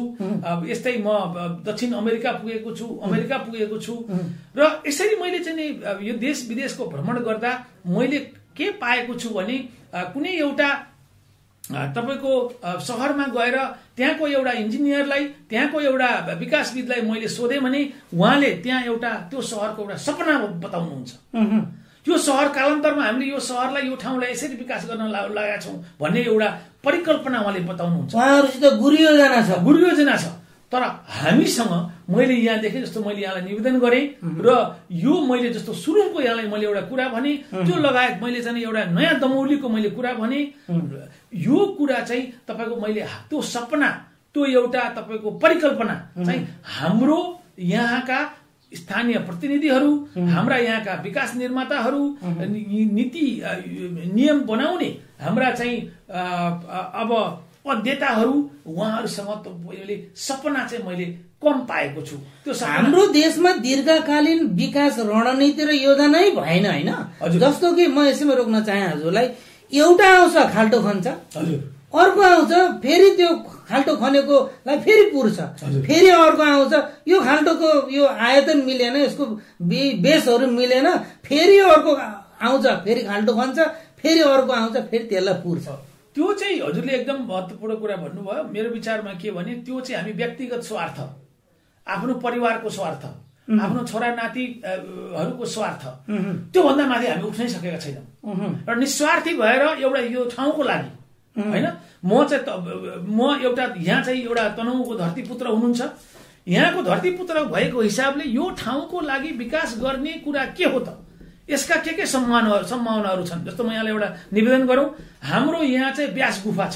यस्तै म दक्षिण अमेरिका पुगेको छु, अमेरिका पुगेको छु। र यसरी मैले चाहिँ यो देश विदेशको भ्रमण गर्दा मैले के पाएको छु भने कुनै एउटा तपाईँको सहरमा गएर त्यहाँको एउटा इन्जिनियरलाई, त्यहाँको एउटा विकासविदलाई मैले सोधेँ भने उहाँले त्यहाँ एउटा त्यो सहरको एउटा सपना बताउनुहुन्छ। यो सहर कालान्तरमा हामीले यो सहरलाई, यो ठाउँलाई यसरी विकास गर्न लागेका छौँ भन्ने एउटा परिकल्पना उहाँले बताउनुहुन्छ। उहाँहरूसित गुरुयोजना छ। तर हामीसँग मैले यहाँ देखेँ जस्तो मैले यहाँलाई निवेदन गरेँ र यो मैले जस्तो सुरुको यहाँलाई मैले एउटा कुरा भने, त्यो लगायत मैले चाहिँ एउटा नयाँ दमौलीको मैले कुरा भने, यो कुरा चाहिँ तपाईँको मैले त्यो सपना, त्यो एउटा तपाईँको परिकल्पना चाहिँ हाम्रो यहाँका स्थानीय प्रतिनिधिहरू, हाम्रा यहाँका विकास निर्माताहरू, नीति नियम बनाउने हाम्रा चाहिँ अब अध्येताहरू, उहाँहरूसँग मैले सपना चाहिँ मैले कम पाएको छु। त्यो हाम्रो देशमा दीर्घकालीन विकास रणनीति र योजनै भएन होइन। जस्तो कि म यसैमा रोक्न चाहे हजुरलाई, एउटा आउँछ खाल्टो खन्छ, अर्को आउँछ फेरि त्यो खाल्टो खनेकोलाई फेरि पुर्छ, फेरि अर्को आउँछ यो खाल्टोको यो आयतन मिलेन, यसको बेसहरू मिलेन, फेरि अर्को आउँछ फेरि खाल्टो खन्छ, फेरि अर्को आउँछ फेरि त्यसलाई पुर्छ। त्यो चाहिँ हजुरले एकदम महत्त्वपूर्ण कुरा भन्नुभयो। मेरो विचारमा के भने त्यो चाहिँ हामी व्यक्तिगत स्वार्थ, आफ्नो परिवारको स्वार्थ, आफ्नो छोरा नातिहरूको स्वार्थ, त्योभन्दा माथि हामी उठ्नै सकेका छैनौँ। र निस्वार्थी भएर एउटा यो ठाउँको लागि होइन, म एउटा यहाँ चाहिँ एउटा तनहुँको धरतीपुत्र हुनुहुन्छ, यहाँको धरतीपुत्र भएको हिसाबले यो ठाउँको लागि विकास गर्ने कुरा के हो त, यसका के सम्भावनाहरू छन्। जस्तो म यहाँलाई एउटा निवेदन गरौँ, हाम्रो यहाँ चाहिँ व्यास गुफा छ।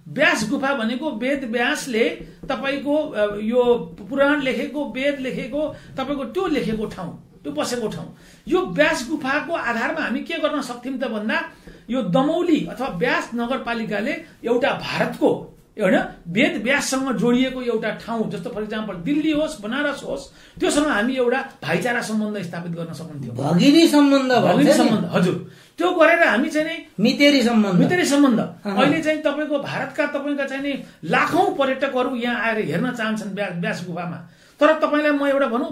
व्यास गुफा भनेको वेद व्यासले तपाईँको यो पुराण लेखेको, वेद लेखेको, तपाईँको त्यो लेखेको ठाउँ, त्यो बसेको ठाउँ। यो व्यास गुफाको आधारमा हामी के गर्न सक्थ्यौँ त भन्दा, यो दमौली अथवा व्यास नगरपालिकाले एउटा भारतको होइन वेद व्याससँग जोडिएको एउटा ठाउँ, जस्तो फर इक्जाम्पल दिल्ली होस्, बनारस होस्, त्योसँग हामी एउटा भाइचारा सम्बन्ध स्थापित गर्न सक्नुहुन्थ्यो। भगिनी सम्बन्ध, हजुर, त्यो गरेर हामी चाहिँ मितेरी सम्बन्ध अहिले चाहिँ तपाईँको भारतका तपाईँका चाहिँ नि लाखौं पर्यटकहरू यहाँ आएर हेर्न चाहन्छन् व्यास गुफामा। तर तपाईँलाई म एउटा भनौँ,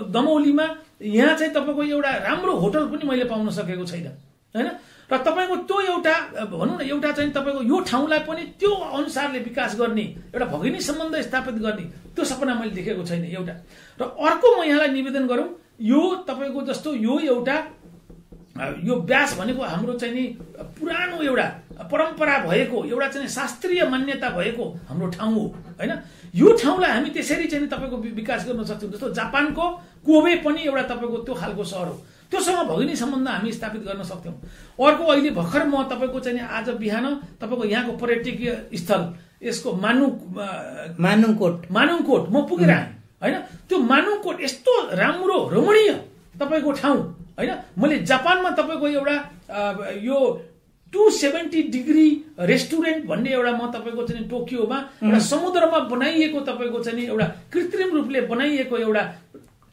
दमौलीमा यहाँ चाहिँ तपाईँको एउटा राम्रो होटल पनि मैले पाउन सकेको छैन होइन। र तपाईँको त्यो एउटा भनौँ न एउटा चाहिँ तपाईँको यो ठाउँलाई पनि त्यो अनुसारले विकास गर्ने, एउटा भगिनी सम्बन्ध स्थापित गर्ने त्यो सपना मैले देखेको छैन एउटा। र अर्को म यहाँलाई निवेदन गरौँ, यो तपाईँको जस्तो यो एउटा यो व्यास भनेको हाम्रो चाहिँ नि पुरानो एउटा परम्परा भएको, एउटा चाहिँ शास्त्रीय मान्यता भएको हाम्रो ठाउँ हो होइन। यो ठाउँलाई हामी त्यसरी चाहिँ तपाईँको विकास गर्न सक्छौँ। जस्तो जापानको कोबे पनि एउटा तपाईँको त्यो खालको सहर हो, त्योसँग भगिनी सम्बन्ध हामी स्थापित गर्न सक्थ्यौँ। अर्को अहिले भर्खर म तपाईँको चाहिँ आज बिहान तपाईँको यहाँको पर्यटकीय स्थल यसको मानुङकोट म पुगेर आएँ होइन। त्यो मानुङकोट यस्तो राम्रो रमणीय तपाईँको ठाउँ होइन। मैले जापानमा तपाईँको एउटा यो 270 डिग्री रेस्टुरेन्ट भन्ने एउटा म तपाईँको चाहिँ टोकियोमा एउटा समुद्रमा बनाइएको तपाईँको चाहिँ एउटा कृत्रिम रूपले बनाइएको एउटा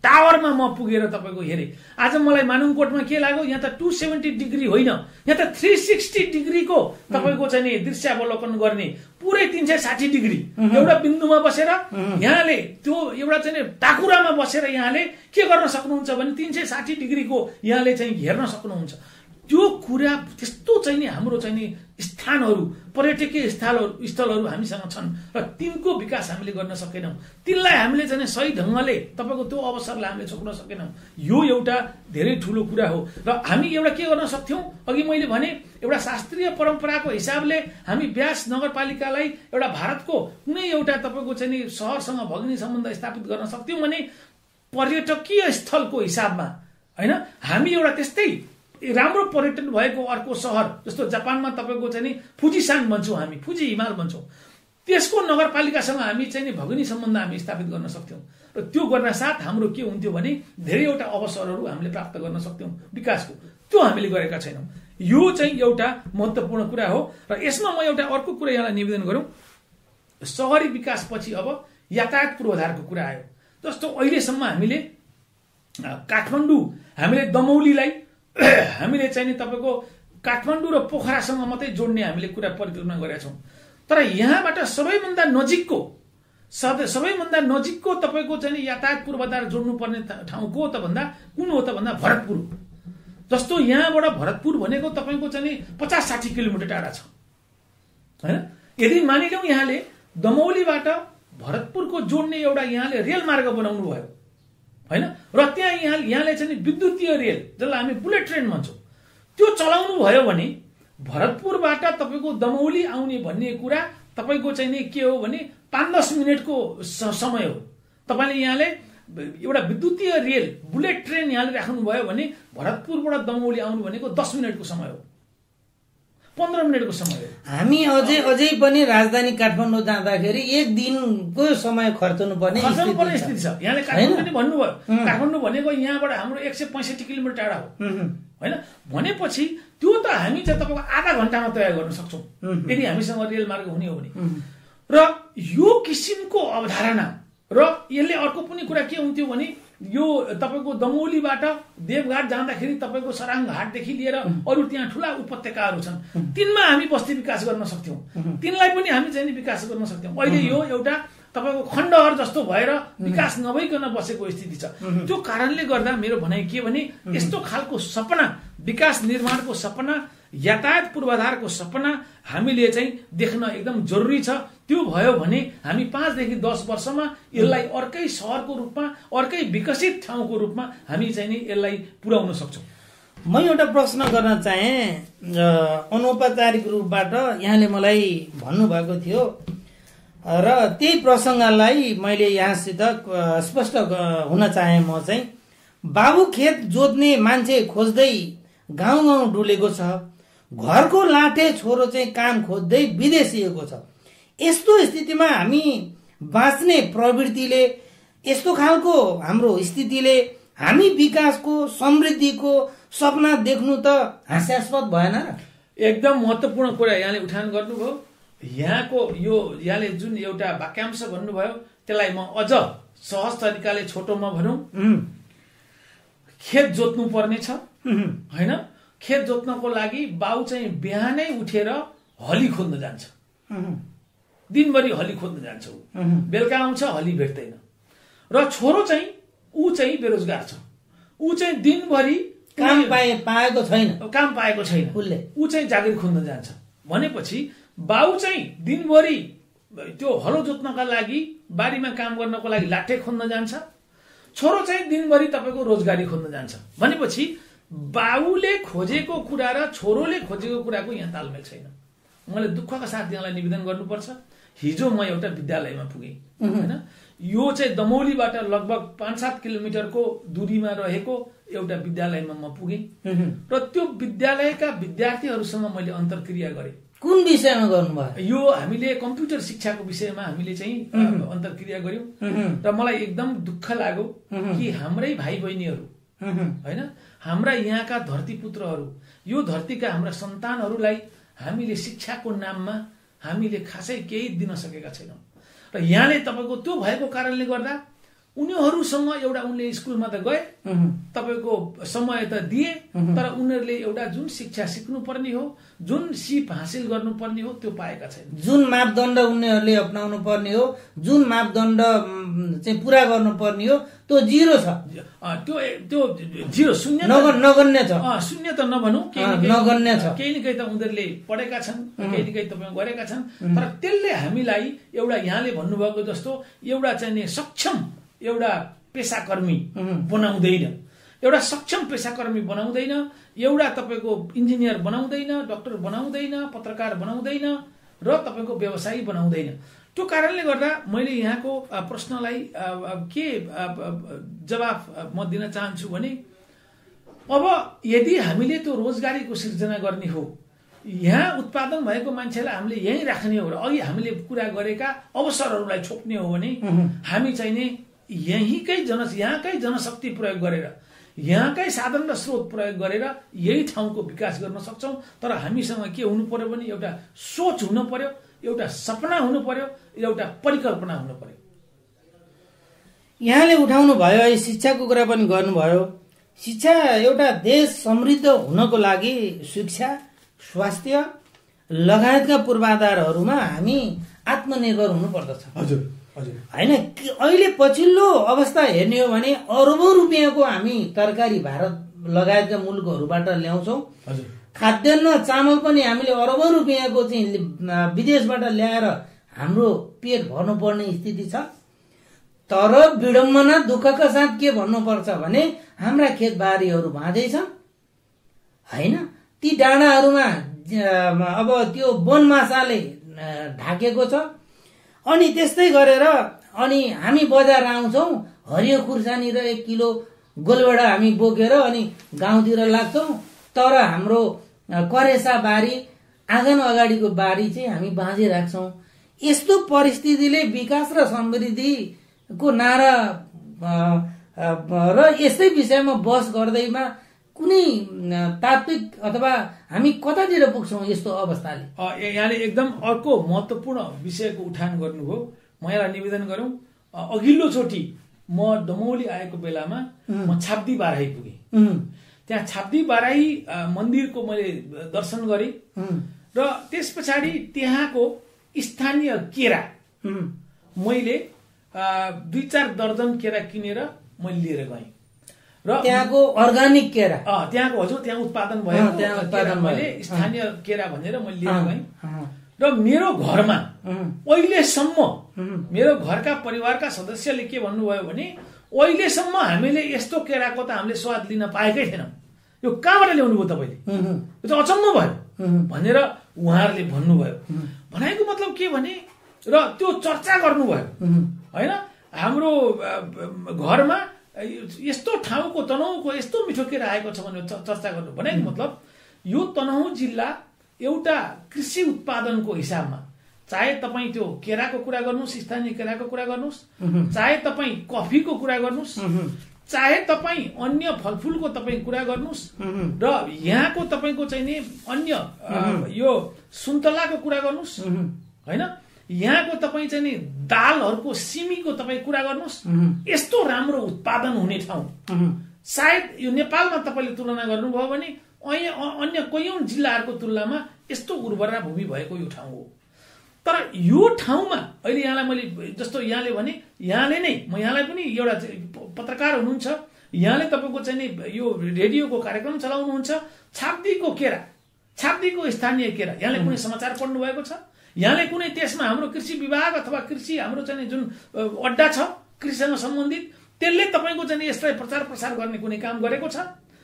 टावरमा म पुगेर तपाईँको हेरेँ। आज मलाई मानुङकोटमा के लाग्यो, यहाँ त 270 डिग्री होइन, यहाँ त 360 डिग्रीको तपाईँको चाहिँ नि दृश्यावलोकन गर्ने, पुरै 360 डिग्री एउटा बिन्दुमा बसेर यहाँले त्यो एउटा चाहिँ टाकुरामा बसेर यहाँले के गर्न सक्नुहुन्छ भने 360 डिग्रीको यहाँले चाहिँ हेर्न सक्नुहुन्छ। त्यो कुरा त्यस्तो चाहिँ नि हाम्रो चाहिँ नि स्थानहरू, पर्यटकीय स्थलहरू हामीसँग छन् र तिनको विकास हामीले गर्न सकेनौँ। तिनलाई हामीले चाहिँ सही ढङ्गले तपाईँको त्यो अवसरलाई हामीले छोड्न सकेनौँ। यो एउटा धेरै ठुलो कुरा हो। र हामी एउटा के गर्न सक्थ्यौँ, अघि मैले भने एउटा शास्त्रीय परम्पराको हिसाबले हामी व्यास नगरपालिकालाई एउटा भारतको कुनै एउटा तपाईँको चाहिँ नि सहरसँग भगिनी सम्बन्ध स्थापित गर्न सक्थ्यौँ भने पर्यटकीय स्थलको हिसाबमा होइन हामी एउटा त्यस्तै राम्रो पर्यटन भएको अर्को सहर, जस्तो जापानमा तपाईँको चाहिँ नि फुजिसान भन्छौँ हामी, फुजी हिमाल भन्छौँ, त्यसको नगरपालिकासँग हामी चाहिँ नि भगिनी सम्बन्ध हामी स्थापित गर्न सक्थ्यौँ। र त्यो गर्न साथ हाम्रो के हुन्थ्यो भने धेरैवटा अवसरहरू हामीले प्राप्त गर्न सक्थ्यौँ विकासको। त्यो हामीले गरेका छैनौँ। यो चाहिँ एउटा महत्त्वपूर्ण कुरा हो। र यसमा म एउटा अर्को कुरा यहाँलाई निवेदन गरौँ, सहरी विकासपछि अब यातायात पूर्वाधारको कुरा आयो। जस्तो अहिलेसम्म हामीले काठमाडौँ, हामीले दमौलीलाई हामीले चाहिँ नि तपाईँको काठमाडौँ र पोखरासँग मात्रै जोड्ने हामीले कुरा परिकल्पना गरेका छौँ। तर यहाँबाट सबैभन्दा नजिकको तपाईँको चाहिँ यातायात पूर्वाधार जोड्नुपर्ने ठाउँ को त भन्दा कुन हो त भन्दा भरतपुर। जस्तो यहाँबाट भरतपुर भनेको तपाईँको चाहिँ 50-60 किलोमिटर टाढा छ होइन। यदि मानिलिउँ यहाँले दमौलीबाट भरतपुरको जोड्ने एउटा यहाँले रेल मार्ग बनाउनु भयो होइन, र त्यहाँ यहाँले चाहिँ विद्युतीय रेल जसलाई हामी बुलेट ट्रेन भन्छौँ त्यो चलाउनु भयो भने भरतपुरबाट तपाईँको दमौली आउने भन्ने कुरा तपाईँको चाहिँ नि के हो भने 5-10 मिनटको समय हो। तपाईँले यहाँले एउटा विद्युतीय रेल बुलेट ट्रेन यहाँले राख्नुभयो भने भरतपुरबाट दमौली आउनु भनेको 10 मिनटको समय हो, 15 मिनटको समय हो। हामी अझै पनि राजधानी काठमाडौँ जाँदाखेरि 1 दिनको समय खर्चनु पर्ने स्थिति छ। यहाँले काठमाडौँ पनि भन्नुभयो, काठमाडौँ भनेको यहाँबाट हाम्रो 165 किलोमिटर टाढा हो होइन। भनेपछि त्यो त हामी चाहिँ तपाईँको आधा घण्टामा तय गर्न सक्छौँ यदि हामीसँग रेल मार्ग हुने हो भने। र यो किसिमको अवधारणा र यसले अर्को पनि कुरा के हुन्थ्यो भने यो तपाईँको दमौलीबाट देवघाट जाँदाखेरि तपाईँको सराङघाटदेखि लिएर अरू त्यहाँ ठुला उपत्यकाहरू छन्, तिनमा हामी बस्ती विकास गर्न सक्थ्यौँ, तिनलाई पनि हामी चाहिँ विकास गर्न सक्थ्यौँ। अहिले यो एउटा तपाईँको खण्डहर जस्तो भएर विकास नभइकन बसेको स्थिति छ। त्यो कारणले गर्दा मेरो भनाइ के भने यस्तो खालको सपना, विकास निर्माणको सपना, यातायात पूर्वाधारको सपना हामीले चाहिँ देख्न एकदम जरुरी छ। त्यो भयो भने हामी 5 देखि 10 वर्षमा यसलाई अर्कै सहरको रूपमा, अर्कै विकसित ठाउँको रूपमा हामी चाहिँ नि यसलाई पुर्याउन सक्छौँ। म एउटा प्रश्न गर्न चाहे, अनौपचारिक रूपबाट यहाँले मलाई भन्नुभएको थियो र त्यही प्रसङ्गलाई मैले यहाँसित स्पष्ट हुन चाहे। म चाहिँ बाबु खेत जोत्ने मान्छे खोज्दै गाउँ गाउँ डुलेको छ, घरको लाठे छोरो चाहिँ काम खोज्दै विदेशिएको छ। यस्तो स्थितिमा हामी बाँच्ने प्रवृत्तिले, यस्तो खालको हाम्रो स्थितिले हामी विकासको, समृद्धिको सपना देख्नु त हास्यास्पद भएन र? एकदम महत्त्वपूर्ण कुरा यहाँले उठान गर्नुभयो। यहाँले जुन एउटा वाक्यांश भन्नुभयो त्यसलाई म अझ सहज तरिकाले छोटोमा भनौँ, खेत जोत्नु पर्ने छ होइन। खेत जोत्नको लागि बाउ चाहिँ बिहानै उठेर हली खोज्न जान्छ, दिनभरि हली खोज्न जान्छ, बेलुका आउँछ हली भेट्दैन। र छोरो चाहिँ ऊ चाहिँ बेरोजगार छ, ऊ चाहिँ दिनभरि काम पाएको छैन, ऊ चाहिँ जागिर खोज्न जान्छ। भनेपछि बाउ चाहिँ दिनभरि त्यो हलो जोत्नका लागि, बारीमा काम गर्नको लागि लाठे खोज्न जान्छ, छोरो चाहिँ दिनभरि तपाईँको रोजगारी खोज्न जान्छ। भनेपछि बाउले खोजेको कुरा र छोरोले खोजेको कुराको यहाँ तालमेल छैन। मैले दुःखका साथ यहाँलाई निवेदन गर्नुपर्छ। हिजो म एउटा विद्यालयमा पुगेँ होइन, यो चाहिँ दमौलीबाट लगभग 5-7 किलोमिटरको दूरीमा रहेको एउटा विद्यालयमा म पुगेँ र त्यो विद्यालयका विद्यार्थीहरूसँग मैले अन्तर्क्रिया गरेँ। कुन विषयमा गर्नुभयो? यो हामीले कम्प्युटर शिक्षाको विषयमा हामीले चाहिँ अन्तर्क्रिया गर्यौं र मलाई एकदम दुःख लाग्यो कि हाम्रै भाइ बहिनीहरू हैन, हाम्रा यहाँका धरतीपुत्रहरू, यो धरतीका हाम्रा सन्तानहरूलाई हामीले शिक्षाको नाममा हामीले खासै केही दिन सकेका छैनौं। र यहाँले तपाईको त्यो भएको कारणले गर्दा उनीहरूसँग एउटा उनले स्कुलमा त गए, तपाईको समय त दिए, तर उनीहरूले एउटा जुन शिक्षा सिक्नु पर्ने हो, जुन सिप हासिल गर्नु पर्ने हो त्यो पाएका छैनन्। जुन मापदण्ड उनीहरूले अपनाउनु पर्ने हो, जुन मापदण्ड चाहिँ पूरा गर्नु पर्ने हो, त्यो जिरो छ। त्यो जिरो, शून्य नगण्य छ। शून्य त नभनौं, नगण्य छ। केही न केही त उनीहरूले पढेका छन्, केही न केही तपाईँ गरेका छन्, तर त्यसले हामीलाई एउटा यहाँले भन्नुभएको जस्तो एउटा चाहिँ सक्षम एउटा पेशाकर्मी बनाउँदैन, एउटा सक्षम पेशाकर्मी बनाउँदैन, एउटा तपाईको इन्जिनियर बनाउँदैन, डाक्टर बनाउँदैन, पत्रकार बनाउँदैन र तपाईको व्यवसायी बनाउँदैन। त्यो कारणले गर्दा मैले यहाँको प्रश्नलाई के जवाफ म दिन चाहन्छु भने, अब यदि हामीले त्यो रोजगारीको सिर्जना गर्ने हो, यहाँ उत्पादन भएको मान्छेलाई हामीले यहीँ राख्ने हो र अघि हामीले कुरा गरेका अवसरहरूलाई छोप्ने हो भने हामी चाहिँ यहाँकै जनशक्ति प्रयोग गरेर, यहाँकै साधन र स्रोत प्रयोग गरेर यही ठाउँको विकास गर्न सक्छौँ। तर हामीसँग के हुनु पर्यो भने एउटा सोच हुनु पर्यो, एउटा सपना हुनु पर्यो, एउटा परिकल्पना हुनु पर्यो। यहाँले उठाउनु भयो, शिक्षाको कुरा पनि गर्नुभयो। शिक्षा एउटा देश समृद्ध हुनको लागि शिक्षा, स्वास्थ्य लगायतका पूर्वाधारहरूमा हामी आत्मनिर्भर हुनुपर्दछ। हजुर हजुर होइन, अहिले पछिल्लो अवस्था हेर्ने हो भने अरबौं रुपियाँको हामी तरकारी भारत लगायतका मुलुकहरूबाट ल्याउँछौँ। हजुर खाद्यान्न चामल पनि हामीले अरबौं रुपियाँको चाहिँ विदेशबाट ल्याएर हाम्रो पेट भर्नुपर्ने स्थिति छ। तर विडम्बना दुःखका साथ के भन्नुपर्छ भने हाम्रा खेतबारीहरू बाँझै छन् होइन। ती डाँडाहरूमा अब त्यो वनमासाले ढाकेको छ। अनि त्यस्तै गरेर अनि हामी बजार आउँछौँ, हरियो खुर्सानी र 1 किलो गोलभेडा हामी बोकेर अनि गाउँतिर लाग्छौँ। तर हाम्रो करेसा बारी, आँगन अगाडिको बारी चाहिँ हामी बाँझै राख्छौँ। यस्तो परिस्थितिले विकास र समृद्धिको नारा र यस्तै विषयमा बहस गर्दैमा कुनै तात्विक अथवा हामी कतातिर पुग्छौँ यस्तो अवस्थाले? यहाँले एकदम अर्को महत्त्वपूर्ण विषयको उठान गर्नुभयो। म यसलाई निवेदन गरौँ, अघिल्लो चोटि म दमौली आएको बेलामा म छाब्दी बाराही पुगेँ। त्यहाँ छाब्दी बाराही मन्दिरको मैले दर्शन गरेँ र त्यस पछाडि त्यहाँको स्थानीय केरा मैले 2-4 दर्जन केरा किनेर मैले लिएर गएँ। र त्यहाँको अर्गानिक केरा, त्यहाँको हजुर त्यहाँ उत्पादन भएको मैले स्थानीय केरा भनेर मैले लिएर गएँ। र मेरो घरमा अहिलेसम्म मेरो घरका परिवारका सदस्यले के भन्नुभयो भने अहिलेसम्म हामीले यस्तो केराको त हामीले स्वाद लिन पाएकै थिएनौँ, यो कहाँबाट ल्याउनु भयो तपाईँले, यो त अचम्म भयो भनेर उहाँहरूले भन्नुभयो। भनेको मतलब के भने र त्यो चर्चा गर्नुभयो होइन। हाम्रो घरमा यस्तो ठाउँको तनहुँको यस्तो मिठो केरा आएको छ भनेर चर्चा गर्नु भनेको मतलब यो तनहुँ जिल्ला एउटा कृषि उत्पादनको हिसाबमा, चाहे तपाईँ त्यो केराको कुरा गर्नुहोस्, स्थानीय केराको कुरा गर्नुहोस्, चाहे तपाईँ कफीको कुरा गर्नुहोस्, चाहे तपाईँ अन्य फलफुलको तपाईँ कुरा गर्नुहोस्, र यहाँको तपाईँको चाहिँ नि अन्य यो सुन्तलाको कुरा गर्नुहोस् होइन, यहाँको तपाईँ चाहिँ नि दालहरूको सिमीको तपाईँ कुरा गर्नुहोस्, यस्तो राम्रो उत्पादन हुने ठाउँ सायद यो नेपालमा तपाईँले तुलना गर्नुभयो भने अन्य कयौं जिल्लाहरूको तुलनामा यस्तो उर्वरा भूमि भएको यो ठाउँ हो। तर यो ठाउँमा अहिले यहाँलाई मैले जस्तो यहाँले भने, यहाँले नै म यहाँलाई पनि एउटा पत्रकार हुनुहुन्छ, यहाँले तपाईँको चाहिँ नि यो रेडियोको कार्यक्रम चलाउनुहुन्छ, छाब्दीको केरा, छाब्दीको स्थानीय केरा, यहाँले कुनै समाचार पढ्नु भएको छ? यहाँले कुनै त्यसमा हाम्रो कृषि विभाग अथवा कृषि हाम्रो चाहिँ जुन अड्डा छ कृषिसँग सम्बन्धित, त्यसले तपाईँको चाहिँ यसलाई प्रचार प्रसार गर्ने कुनै काम गरेको छ?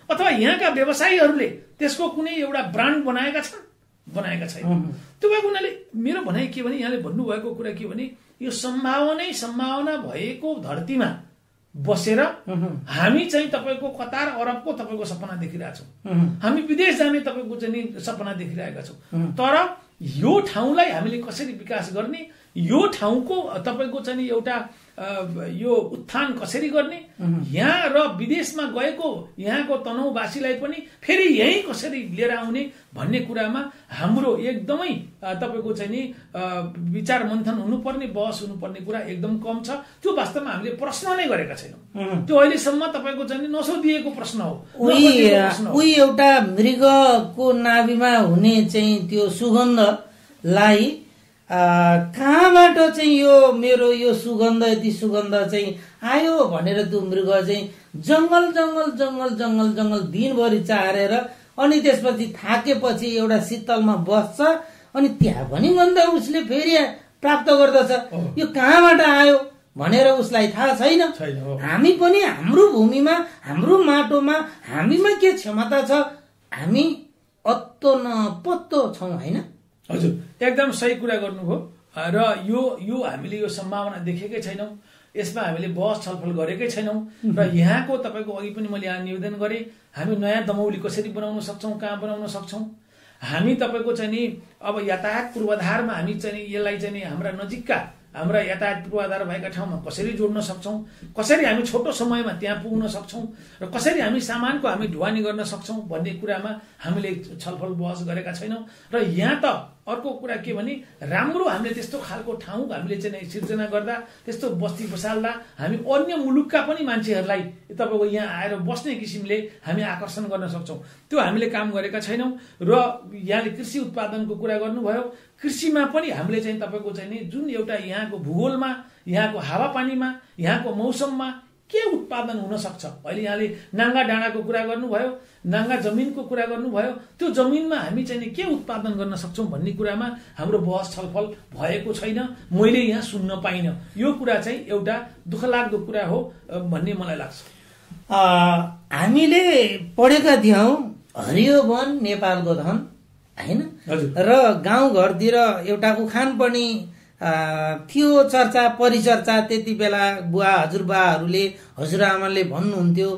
अथवा यहाँका व्यवसायीहरूले त्यसको कुनै एउटा ब्रान्ड बनाएका छन्? बनाएका छैन। त्यो भएको हुनाले मेरो भनाइ के भने, यहाँले भन्नुभएको कुरा के भने यो सम्भावना भएको धरतीमा बसेर हामी चाहिँ तपाईँको कतार अरबको तपाईँको सपना देखिरहेछौँ, हामी विदेश जाने तपाईँको चाहिँ सपना देखिरहेका छौँ। तर यो ठाउँलाई हामीले कसरी विकास गर्ने, यो ठाउँको तपाईँको चाहिँ एउटा यो उत्थान कसरी गर्ने, यहाँ र विदेशमा गएको यहाँको तनहुँवासीलाई पनि फेरि यही कसरी लिएर आउने भन्ने कुरामा हाम्रो एकदमै तपाईँको चाहिँ नि विचार मन्थन हुनुपर्ने, बहस हुनुपर्ने कुरा एकदम कम छ। त्यो वास्तवमा हामीले प्रश्न नै गरेका छैनौँ। त्यो अहिलेसम्म तपाईँको चाहिँ नसोधिएको प्रश्न हो। उही एउटा मृगको नाभिमा हुने चाहिँ त्यो सुगन्धलाई कहाँबाट चाहिँ यो मेरो यो सुगन्ध यति सुगन्ध चाहिँ आयो भनेर त्यो मृग चाहिँ जङ्गल जङ्गल जङ्गल जङ्गल जङ्गल दिनभरि चारेर अनि त्यसपछि थाकेपछि एउटा शीतलमा बस्छ अनि त्यहाँ पनि गन्ध उसले फेरि प्राप्त गर्दछ। यो कहाँबाट आयो भनेर उसलाई थाहा छैन। हामी पनि हाम्रो भूमिमा, हाम्रो माटोमा हामीमा के क्षमता छ, हामी अत्तो न पत्तो छौँ होइन। हजुर, एकदम सही कुरा गर्नुभयो। र यो हामीले यो सम्भावना देखेकै छैनौँ, यसमा हामीले बहस छलफल गरेकै छैनौँ। र यहाँको तपाईँको अघि पनि मैले यहाँ निवेदन गरेँ, हामी नयाँ दमौली कसरी बनाउन सक्छौँ, कहाँ बनाउन सक्छौँ, हामी तपाईँको चाहिँ नि अब यातायात पूर्वाधारमा हामी चाहिँ यसलाई चाहिँ हाम्रा नजिकका हाम्रा यातायात पूर्वाधार भएका ठाउँमा कसरी जोड्न सक्छौँ, कसरी हामी छोटो समयमा त्यहाँ पुग्न सक्छौँ र कसरी हामी सामानको हामी ढुवानी गर्न सक्छौँ भन्ने कुरामा हामीले छलफल बहस गरेका छैनौँ। र यहाँ त अर्को कुरा के भने राम्रो हामीले त्यस्तो खालको ठाउँ हामीले चाहिँ सिर्जना गर्दा, त्यस्तो बस्ती बसाल्दा हामी अन्य मुलुकका पनि मान्छेहरूलाई तपाईँको यहाँ आएर बस्ने किसिमले हामी आकर्षण गर्न सक्छौँ। त्यो हामीले काम गरेका छैनौँ। र यहाँले कृषि उत्पादनको कुरा गर्नुभयो, कृषिमा पनि हामीले चाहिँ तपाईँको चाहिँ नि जुन एउटा यहाँको भूगोलमा, यहाँको हावापानीमा, यहाँको मौसममा के उत्पादन हुन सक्छ। अहिले यहाँले नाङ्गा डाँडाको कुरा गर्नुभयो, नाङ्गा जमिनको कुरा गर्नुभयो, त्यो जमिनमा हामी चाहिँ नि के उत्पादन गर्न सक्छौँ भन्ने कुरामा हाम्रो बहस छलफल भएको छैन, मैले यहाँ सुन्न पाइनँ। यो कुरा चाहिँ एउटा दुःखलाग्दो कुरा हो भन्ने मलाई लाग्छ। हामीले पढेका थियौँ हरियो वन नेपालको धन, होइन? र गाउँघरतिर एउटा उखान पनि थियो, चर्चा परिचर्चा त्यति बेला बुवा हजुरबाहरूले हजुरआमाले भन्नुहुन्थ्यो,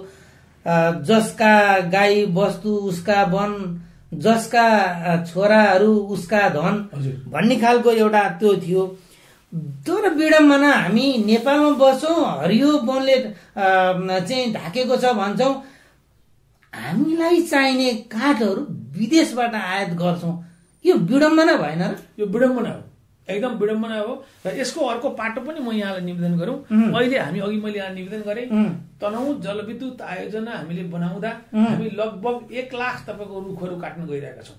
जसका गाई बस्तु उसका वन, जसका छोराहरू उसका धन भन्ने खालको एउटा त्यो थियो। तर विडम्बना हामी नेपालमा बस्छौँ, हरियो वनले चाहिँ ढाकेको छ भन्छौँ, हामीलाई चाहिने काठहरू विदेशबाट आयात गर्छौँ। यो विडम्बना भएन र? यो विडम्बना हो, एकदम विडम्बना हो। र यसको अर्को पाटो पनि म यहाँलाई निवेदन गरौँ। अहिले हामी अघि मैले यहाँ निवेदन गरेँ, तनहुँ जलविद्युत आयोजना हामीले बनाउँदा हामी लगभग 1 लाख तपाईँको रुखहरू काट्न गइरहेका छौँ,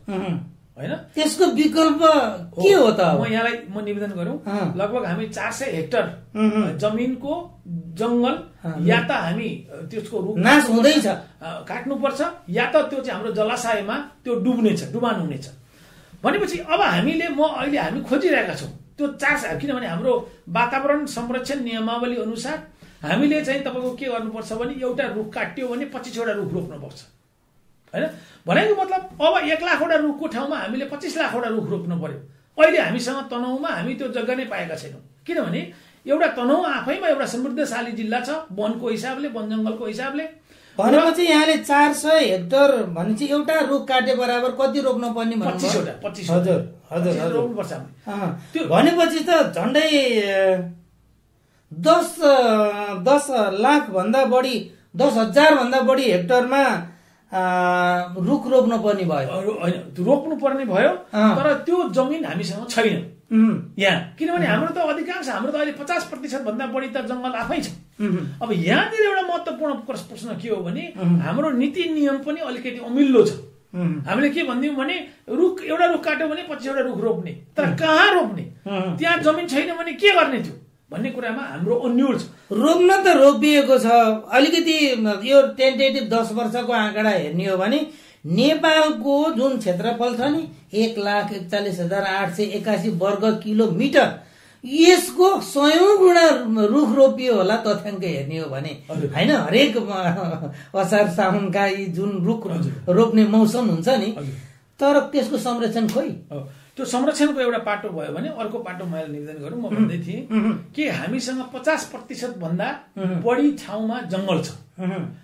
होइन? त्यसको विकल्प के हो त? म यहाँलाई निवेदन गरौँ, लगभग हामी 400 हेक्टर जमिनको जंगल या त हामी त्यसको रुख नाश हुँदैछ काट्नुपर्छ, या त त्यो चाहिँ हाम्रो जलाशयमा त्यो डुबान हुनेछ। भनेपछि अब अहिले हामी खोजिरहेका छौँ त्यो 400, किनभने हाम्रो वातावरण संरक्षण नियमावली अनुसार हामीले चाहिँ तपाईँको के गर्नुपर्छ भने एउटा रुख काट्यो भने 25 वटा रुख रोप्नुपर्छ, होइन? भनेको मतलब अब 1 लाखवटा रुखको ठाउँमा हामीले 25 लाखवटा रुख रोप्नु पर्यो। अहिले हामीसँग तनहुँमा हामी त्यो जग्गा नै पाएका छैनौँ, किनभने एउटा तनहुँ आफैमा एउटा समृद्धशाली जिल्ला छ वनको हिसाबले, वन जङ्गलको हिसाबले। भनेपछि यहाँले 400 हेक्टर भनेपछि एउटा रुख काटे बराबर कति रोप्नु पर्ने? 25 वटा। हजुर रोप्नुपर्छ। भनेपछि त झन्डै 10 लाख भन्दा बढी, 10,000 भन्दा बढी हेक्टरमा रुख रोप्नु पर्ने भयो। होइन, रोप्नु पर्ने भयो, तर त्यो जमिन हामीसँग छैन यहाँ, किनभने हाम्रो त अधिकांश, हाम्रो त अहिले 50% भन्दा बढी त जंगल आफै छ। अब यहाँनिर एउटा महत्त्वपूर्ण प्रश्न के हो भने हाम्रो नीति नियम पनि अलिकति अमिल्लो छ। हामीले के भनिदियौँ भने एउटा रुख काट्यो भने 25 वटा रुख रोप्ने, तर कहाँ रोप्ने? त्यहाँ जमिन छैन भने के गर्ने थियो भन्ने कुरामा हाम्रो अन्यल छ। रोप्न त रोपिएको छ, अलिकति यो टेन्टेटिभ 10 वर्षको आँकडा हेर्ने हो भने नेपालको जुन क्षेत्रफल छ नि 1,41,881 वर्ग किलोमिटर, यसको 100 गुणा रुख रोपियो होला तथ्याङ्क हेर्ने हो भने, होइन? हरेक असार साउनका यी जुन रुख रोप्ने मौसम हुन्छ नि, तर त्यसको संरक्षण खोइ। त्यो संरक्षणको एउटा पाटो भयो भने अर्को पाटो मैले निवेदन गरौँ। म भन्दै थिएँ कि हामीसँग 50% भन्दा बढी ठाउँमा जंगल छ।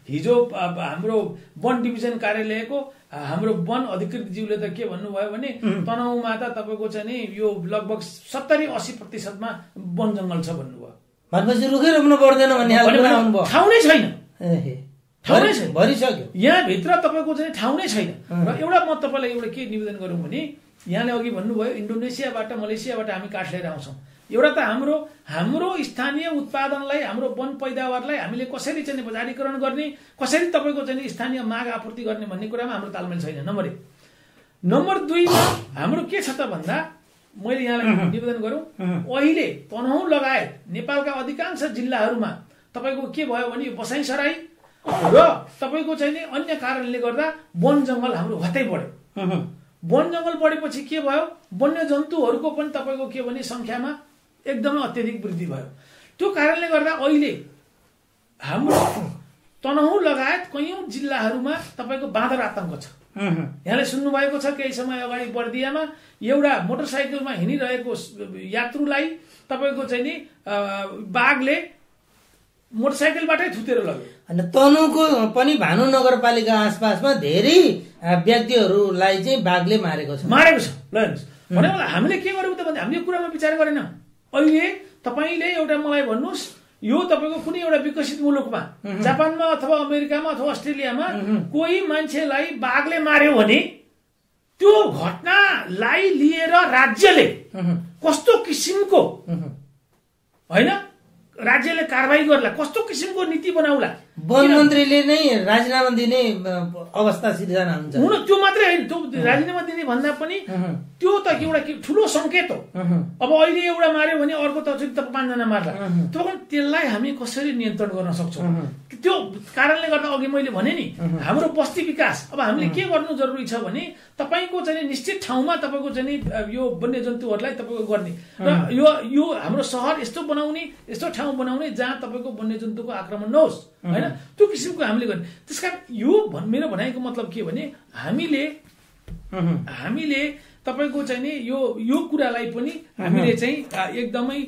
हिजो हाम्रो वन डिभिजन कार्यालयको हाम्रो वन अधिकृत ज्यूले त के भन्नुभयो भने तनहुँमा त तपाईँको चाहिँ नि यो लगभग 70-80% मा वन जंगल छ भन्नुभयो। भनेपछि रुखै रोप्नु पर्दैन भन्ने ठाउँ नै छैन, भरिसक्यो। यहाँभित्र तपाईँको चाहिँ ठाउँ नै छैन। र एउटा म तपाईँलाई एउटा के निवेदन गरौँ भने यहाँले अघि भन्नुभयो इन्डोनेसियाबाट, मलेसियाबाट हामी काठ लिएर आउँछौँ। एउटा त हाम्रो स्थानीय उत्पादनलाई, हाम्रो वन पैदावारलाई हामीले कसरी चाहिँ बजारीकरण गर्ने, कसरी तपाईँको चाहिँ स्थानीय माग आपूर्ति गर्ने भन्ने कुरामा हाम्रो तालमेल छैन, नम्बर 1। नम्बर 2 मा हाम्रो के छ त भन्दा, मैले यहाँलाई निवेदन गरौँ, अहिले तनहुँ लगायत नेपालका अधिकांश जिल्लाहरूमा तपाईँको के भयो भने यो बसाइसराई र तपाईँको चाहिँ अन्य कारणले गर्दा वन जङ्गल हाम्रो हतै बढ्यो। वन जङ्गल बढेपछि के भयो, वन्य जन्तुहरूको पनि तपाईँको के भने संख्यामा एकदमै अत्यधिक वृद्धि भयो। त्यो कारणले गर्दा अहिले हाम्रो तनहुँ लगायत कैयौं जिल्लाहरूमा तपाईँको बाँदर आतंक छ। यहाँले सुन्नुभएको छ केही समय अगाडि बर्दियामा एउटा मोटरसाइकलमा हिँडिरहेको यात्रुलाई तपाईँको चाहिँ नि बाघले मोटरसाइकलबाटै थुतेर लग्यो। अनि तनहुँको पनि भानु नगरपालिका आसपासमा धेरै व्यक्तिहरूलाई चाहिँ बाघले मारेको छ। ल हेर्नुहोस्, भने हामीले के गर्यौँ त भन्दा हामीले कुरामा विचार गरेन। अहिले तपाईले एउटा मलाई भन्नुहोस्, यो तपाईको कुनै एउटा विकसित मुलुकमा, जापानमा अथवा अमेरिकामा अथवा अस्ट्रेलियामा कोही मान्छेलाई बाघले मार्यो भने त्यो घटनालाई लिएर राज्यले कस्तो किसिमको हैन राज्यले कारबाही गर्ला, कस्तो किसिमको नीति बनाउला। वन मन्त्रीले नै राजीनामा दिने अवस्था सिर्जना हुन्छ। हुन त्यो मात्रै होइन, त्यो राजीनामा दिने भन्दा पनि त्यो त एउटा ठुलो संकेत हो। अब अहिले एउटा मार्यो भने अर्को त अझै 5 जना मार्ला। त्यसलाई हामी कसरी नियन्त्रण गर्न सक्छौँ? त्यो कारणले गर्दा अघि मैले भने नि, हाम्रो बस्ती विकास अब हामीले के गर्नु जरुरी छ भने तपाईको चाहिँ निश्चित ठाउँमा तपाईको चाहिँ यो वन्यजन्तुहरूलाई तपाईको गर्ने र यो हाम्रो सहर यस्तो बनाउने, यस्तो ठाउँ बनाउने जहाँ तपाईको वन्यजन्तुको आक्रमण नहोस् हैन, त्यो किसिमको हामीले गर्ने। त्यसकारण यो मेरो भनाइको मतलब के भने हामीले तपाईको चाहिँ नि यो कुरालाई पनि हामीले चाहिँ एकदमै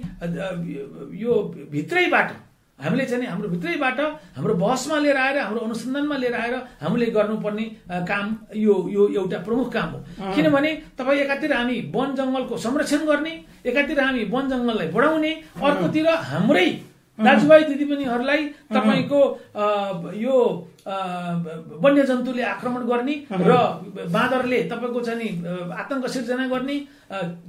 यो भित्रैबाट हामीले चाहिँ हाम्रो भित्रैबाट हाम्रो बहसमा लिएर आएर, हाम्रो अनुसन्धानमा लिएर आएर हामीले गर्नुपर्ने काम यो एउटा प्रमुख काम हो। किनभने तपाईँ एकातिर हामी वन जङ्गलको संरक्षण गर्ने, एकातिर हामी वन जङ्गललाई बढाउने, अर्कोतिर हाम्रै दाजुभाइ दिदीबहिनीहरूलाई तपाईँको यो वन्यजन्तुले आक्रमण गर्ने र बाँदरले तपाईँको चाहिँ आतंक सिर्जना गर्ने।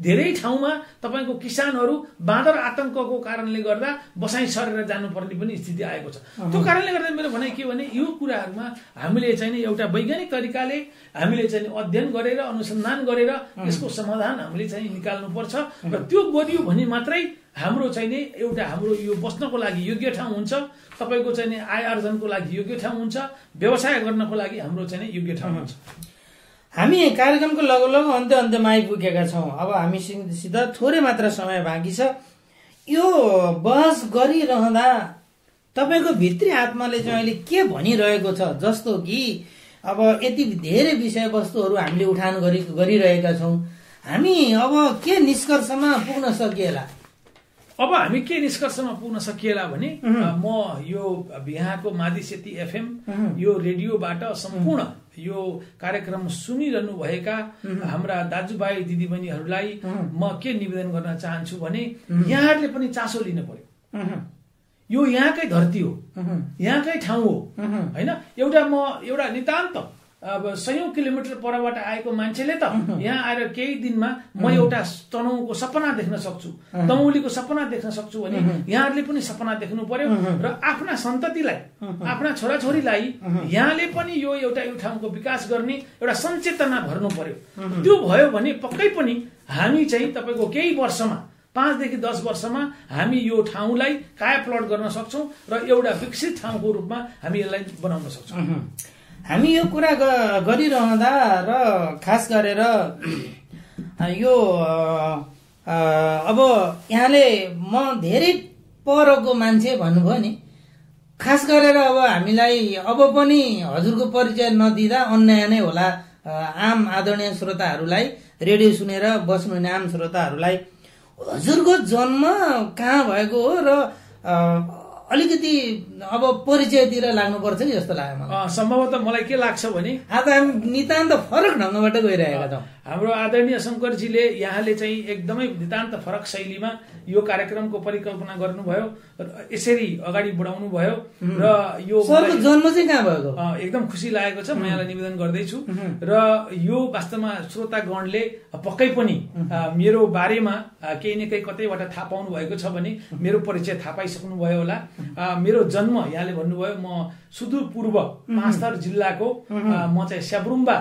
धेरै ठाउँमा तपाईँको किसानहरू बाँदर आतंकको कारणले गर्दा बसाइ सरेर जानुपर्ने पनि स्थिति आएको छ। त्यो कारणले गर्दा मेरो भनाइ के भने यो कुराहरूमा हामीले चाहिँ एउटा वैज्ञानिक तरिकाले हामीले चाहिँ अध्ययन गरेर अनुसन्धान गरेर यसको समाधान हामीले चाहिँ निकाल्नुपर्छ र त्यो गरियो भने मात्रै हाम्रो चाहिँ नि एउटा हाम्रो यो बस्नको लागि योग्य ठाउँ हुन्छ, तपाईको चाहिँ नि आय आर्जनको लागि योग्य ठाउँ हुन्छ, व्यवसाय गर्नको लागि हाम्रो चाहिँ नि योग्य ठाउँ हुन्छ। हामी कार्यक्रमको लगभग अन्त्यमा आइपुगेका छौँ। अब हामीसित थोरै मात्र समय बाँकी छ। यो बहस गरिरहँदा तपाईको भित्री आत्माले चाहिँ अहिले के भनिरहेको छ? जस्तो कि अब यति धेरै विषयवस्तुहरू हामीले उठान गरिरहेका छौँ, हामी अब के निष्कर्षमा पुग्न सकिएला? अब हामी के निष्कर्षमा पुग्न सकिएला भने म यो बिहाको मादी सेती एफएम यो रेडियोबाट सम्पूर्ण यो कार्यक्रम सुनिरहनु भएका हाम्रा दाजुभाइ दिदीबहिनीहरूलाई म के निवेदन गर्न चाहन्छु भने यहाँहरूले पनि चासो लिनु पर्यो। यो यहाँकै धरती हो, यहाँकै ठाउँ हो हैन। एउटा नितान्त अब 100 किलोमिटर परबाट आएको मान्छेले त यहाँ आएर केही दिनमा म एउटा तनहुको सपना देख्न सक्छु, दमौलीको सपना देख्न सक्छु भने यहाँहरूले पनि सपना देख्नु पर्यो र आफ्ना सन्ततिलाई, आफ्ना छोराछोरीलाई यहाँले पनि यो ठाउँको विकास गर्ने एउटा सचेतना भर्नु पर्यो। त्यो भयो भने पक्कै पनि हामी चाहिँ तपाईको केही वर्षमा 5 देखि 10 वर्षमा हामी यो ठाउँलाई कायापलट गर्न सक्छौं र एउटा विकसित ठाउँको रूपमा हामी यसलाई बनाउन सक्छौं। हामी यो कुरा गरिरहँदा र खास गरेर यो अब यहाँले म धेरै परको मान्छे भन्नुभयो नि, खास गरेर अब हामीलाई अब पनि हजुरको परिचय नदिँदा अन्याय नै होला। आम आदरणीय श्रोताहरूलाई, रेडियो सुनेर बस्नुहुने आम श्रोताहरूलाई हजुरको जन्म कहाँ भएको हो र अलिकति अब परिचयतिर लाग्नुपर्छ नि जस्तो लाग्यो मलाई। सम्भवतः मलाई के लाग्छ भने आज हामी नितान्त फरक ढङ्गबाट गइरहेका छौँ। हाम्रो आदरणीय शङ्करजीले यहाँले चाहिँ एकदमै नितान्त फरक शैलीमा यो कार्यक्रमको परिकल्पना गर्नुभयो, यसरी अगाडि बढाउनु भयो र यो जन्म चाहिँ कहाँ भएको एकदम खुसी लागेको छ। म यहाँलाई निवेदन गर्दैछु र यो वास्तवमा श्रोतागणले पक्कै पनि मेरो बारेमा केही न केही कतैबाट थाहा पाउनु भएको छ भने मेरो परिचय थाहा पाइसक्नु भयो होला। मेरो जन्म यहाँले भन्नुभयो म सुदूरपूर्व पाँचथर जिल्लाको म चाहिँ स्याब्रुम्बा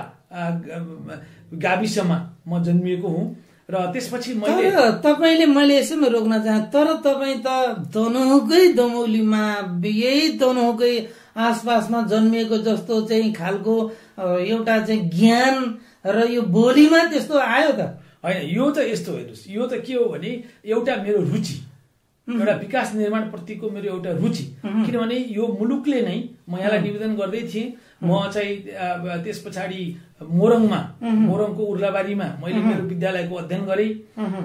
गाविसमा म जन्मिएको हुँ र त्यसपछि मैले यसैमा रोक्न चाहे, तर तपाईँ त तनहुकै दमौलीमा यही तनहुकै आसपासमा जन्मिएको जस्तो चाहिँ खालको एउटा चाहिँ ज्ञान र यो बोलीमा त्यस्तो आयो त होइन। यो त यस्तो हेर्नुहोस्, यो त के हो भने एउटा मेरो रुचि, एउटा विकास निर्माण प्रतिको मेरो एउटा रुचि। किनभने यो मुलुकले नै म यहाँलाई निवेदन गर्दै थिएँ, म चाहिँ त्यस पछाडि मोरङको उर्लाबारीमा मैले मेरो विद्यालयको अध्ययन गरेँ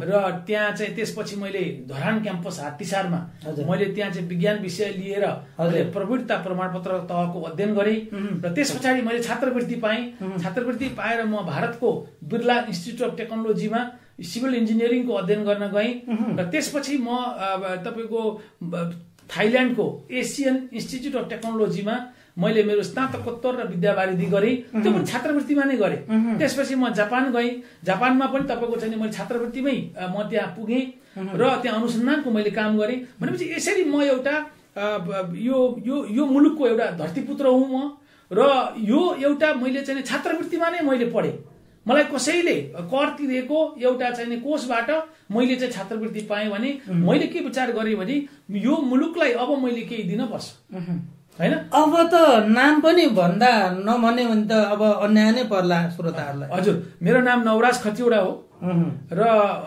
र त्यहाँ चाहिँ त्यसपछि मैले धरान क्याम्पस हात्तीसारमा मैले त्यहाँ चाहिँ विज्ञान विषय लिएर मैले प्रवृत्ता प्रमाणपत्र तहको अध्ययन गरेँ र त्यस पछाडि मैले छात्रवृत्ति पाएँ। छात्रवृत्ति पाएर म भारतको बिर्ला इन्स्टिच्युट अफ टेक्नोलोजीमा सिभिल इन्जिनियरिङको अध्ययन गर्न गएँ र त्यसपछि म तपाईँको थाइल्यान्डको एसियन इन्स्टिच्युट अफ टेक्नोलोजीमा मैले मेरो स्नातकोत्तर र विद्यावारिधि गरेँ। त्यो पनि छात्रवृत्तिमा नै गरेँ। त्यसपछि म जापान गएँ। जापानमा पनि तपाईँको चाहिँ मैले छात्रवृत्तिमै म त्यहाँ पुगेँ र त्यहाँ अनुसन्धानको मैले काम गरेँ। भनेपछि यसरी म एउटा यो मुलुकको एउटा धरतीपुत्र हुँ म र यो एउटा मैले चाहिँ छात्रवृत्तिमा नै मैले पढेँ। मलाई कसैले कर तिरेको एउटा चाहिँ कोषबाट मैले चाहिँ छात्रवृत्ति पाएँ भने मैले के विचार गरेँ भने यो मुलुकलाई अब मैले केही दिन पर्छ हैन। अब त नाम पनि भन्दा नभने भने त अब अन्याय नै पर्ला श्रोताहरूलाई। हजुर, मेरो नाम नवराज खतिवडा हो र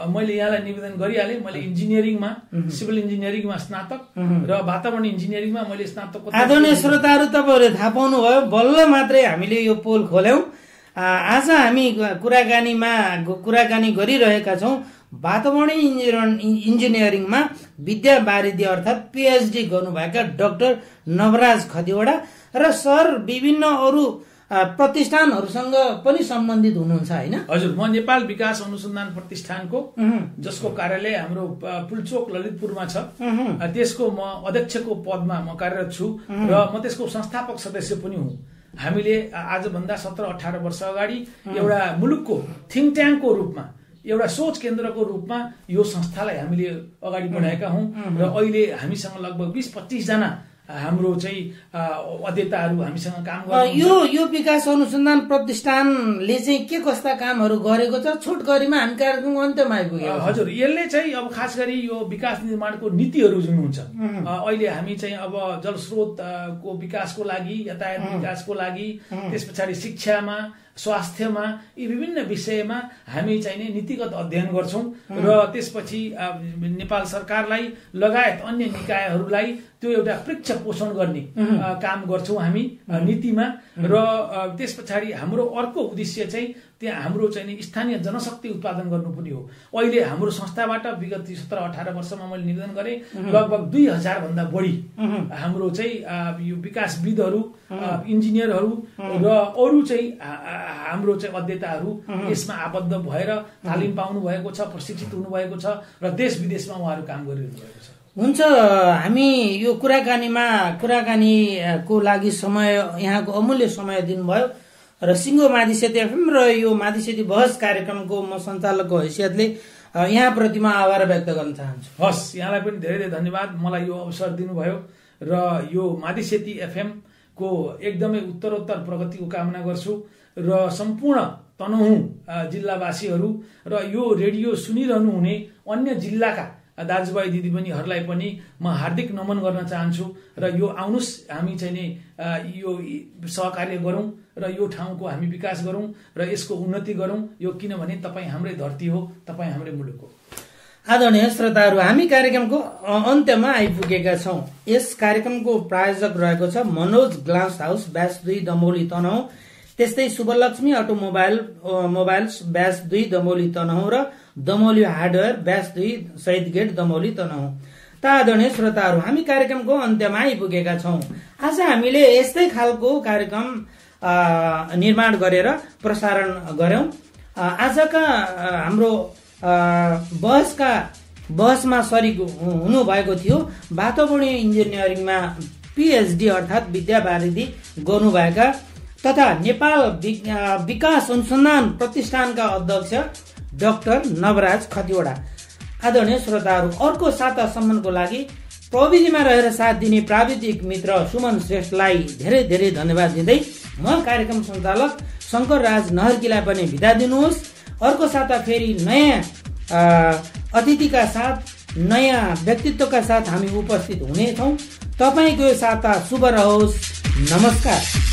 मैले यहाँलाई निवेदन गरिहालेँ। मैले इन्जिनियरिङमा सिभिल इन्जिनियरिङमा स्नातक र वातावरण इन्जिनियरिङमा मैले स्नातकोत्तर। आदरणीय श्रोताहरू, तपाईँहरूले थाहा पाउनुभयो, बल्ल मात्रै हामीले यो पोल खोल्यौं। आज हामी कुराकानी गरिरहेका छौँ वातावरण इन्जिनियरिङमा विद्यावारिधि अर्थात् पिएचडी गर्नुभएका डाक्टर नवराज खतिवडा र सर विभिन्न अरू प्रतिष्ठानहरूसँग पनि सम्बन्धित हुनुहुन्छ होइन? हजुर, म नेपाल विकास अनुसन्धान प्रतिष्ठानको जसको कार्यालय हाम्रो पुल्चोक ललितपुरमा छ त्यसको म अध्यक्षको पदमा म कार्यरत छु र म त्यसको संस्थापक सदस्य पनि हुँ। हामीले आजभन्दा 17-18 वर्ष अगाडि एउटा मुलुकको थिङ्क ट्याङ्कको रूपमा एउटा सोच केन्द्रको रूपमा यो संस्थालाई हामीले अगाडि बढाएका हौँ र अहिले हामीसँग लगभग 20-25 जना हाम्रो चाहिँ अध्येताहरू हामीसँग काम गर्नुहुन्छ। यो विकास अनुसन्धान प्रतिष्ठानले चाहिँ के कस्ता कामहरू गरेको छ छोटकरीमा हामी कार्यक्रमको अन्त्यमा आइपुग्यो। हजुर, यसले चाहिँ अब खास गरी यो विकास निर्माणको नीतिहरू जुन हुन्छ अहिले हामी चाहिँ अब जलस्रोतको विकासको लागि, यातायात विकासको लागि, त्यस पछाडि शिक्षामा, स्वास्थ्यमा, यी विभिन्न विषयमा हामी चाहिँ नीतिगत अध्ययन गर्छौं र त्यसपछि नेपाल सरकारलाई लगायत अन्य निकायहरूलाई त्यो एउटा पृच्छ पोषण गर्ने काम गर्छौं हामी नीतिमा। र त्यस पछाडि हाम्रो अर्को उद्देश्य चाहिँ त्यहाँ हाम्रो चाहिँ स्थानीय जनशक्ति उत्पादन गर्नु पनि हो। अहिले हाम्रो संस्थाबाट विगत 17-18 वर्षमा मैले निवेदन गरेँ लगभग 2000 भन्दा बढी हाम्रो चाहिँ यो विकासविदहरू, इन्जिनियरहरू र अरू चाहिँ हाम्रो चाहिँ अध्येताहरू यसमा आबद्ध भएर तालिम पाउनु भएको छ, प्रशिक्षित हुनु भएको छ र देश विदेशमा उहाँहरू काम गरिरहनु भएको छ। हुन्छ, हामी यो कुराकानीको लागि समय, यहाँको अमूल्य समय दिनुभयो र सिङ्गो माधिसेती एफएम र यो माधिसेती बहस कार्यक्रमको म सञ्चालकको हैसियतले यहाँप्रति म आभार व्यक्त गर्न चाहन्छु। हस्, यहाँलाई पनि धेरै धेरै धन्यवाद मलाई यो अवसर दिनुभयो र यो माधिसेती एफएम को एकदमै उत्तरोत्तर प्रगतिको कामना गर्छु र सम्पूर्ण तनहुँ जिल्लावासीहरू र यो रेडियो सुनिरहनु हुने अन्य जिल्लाका दाजुभाइ दिदीबहिनीहरूलाई पनि म हार्दिक नमन गर्न चाहन्छु र यो आउनुस् हामी चाहिँ यो सहकार्य गरौँ र यो ठाउँको हामी विकास गरौँ र यसको उन्नति गरौँ। यो किनभने तपाईँ हाम्रै धरती हो, तपाईँ हाम्रै मुलुक हो। आदरणीय श्रोताहरू, हामी कार्यक्रमको अन्त्यमा आइपुगेका छौं। यस कार्यक्रमको प्रायोजक रहेको छ Manoj glass house bash 2 Damauli Tanahun, त्यस्तै शुभलक्ष्मी अटोमोबाइल्स ब्यास 2 दमौली तनहुँ र दमौली हार्डवेयर ब्यास 2 शहीद गेट दमौली तनहुँ। आदरणीय श्रोताहरू, हामी कार्यक्रमको अन्त्यमा आइपुगेका छौं। आज हामीले यस्तै खालको कार्यक्रम निर्माण गरेर प्रसारण गर्यौं। आजका हाम्रो बहसमा सरिक हुनु भएको थियो वातावरण इन्जिनियरिङमा पिएचडी अर्थात् विद्यावारिधि गर्नुभएका तथा नेपाल विकास अनुसन्धान प्रतिष्ठानका अध्यक्ष डाक्टर नवराज खतिवडा। आदरणीय श्रोताहरू, अर्को सातासम्मको लागि प्रविधिमा रहेर साथ दिने प्राविधिक मित्र सुमन श्रेष्ठलाई धेरै धेरै धन्यवाद दिँदै म कार्यक्रम सञ्चालक शंकर राज नहर्कीलाई पनि बिदा दिनुहोस्। अर्को साता फेरि नयाँ अतिथिका साथ, नयाँ व्यक्तित्वका साथ हामी उपस्थित हुनेछौँ। तपाईको साता शुभ रहोस्। नमस्कार।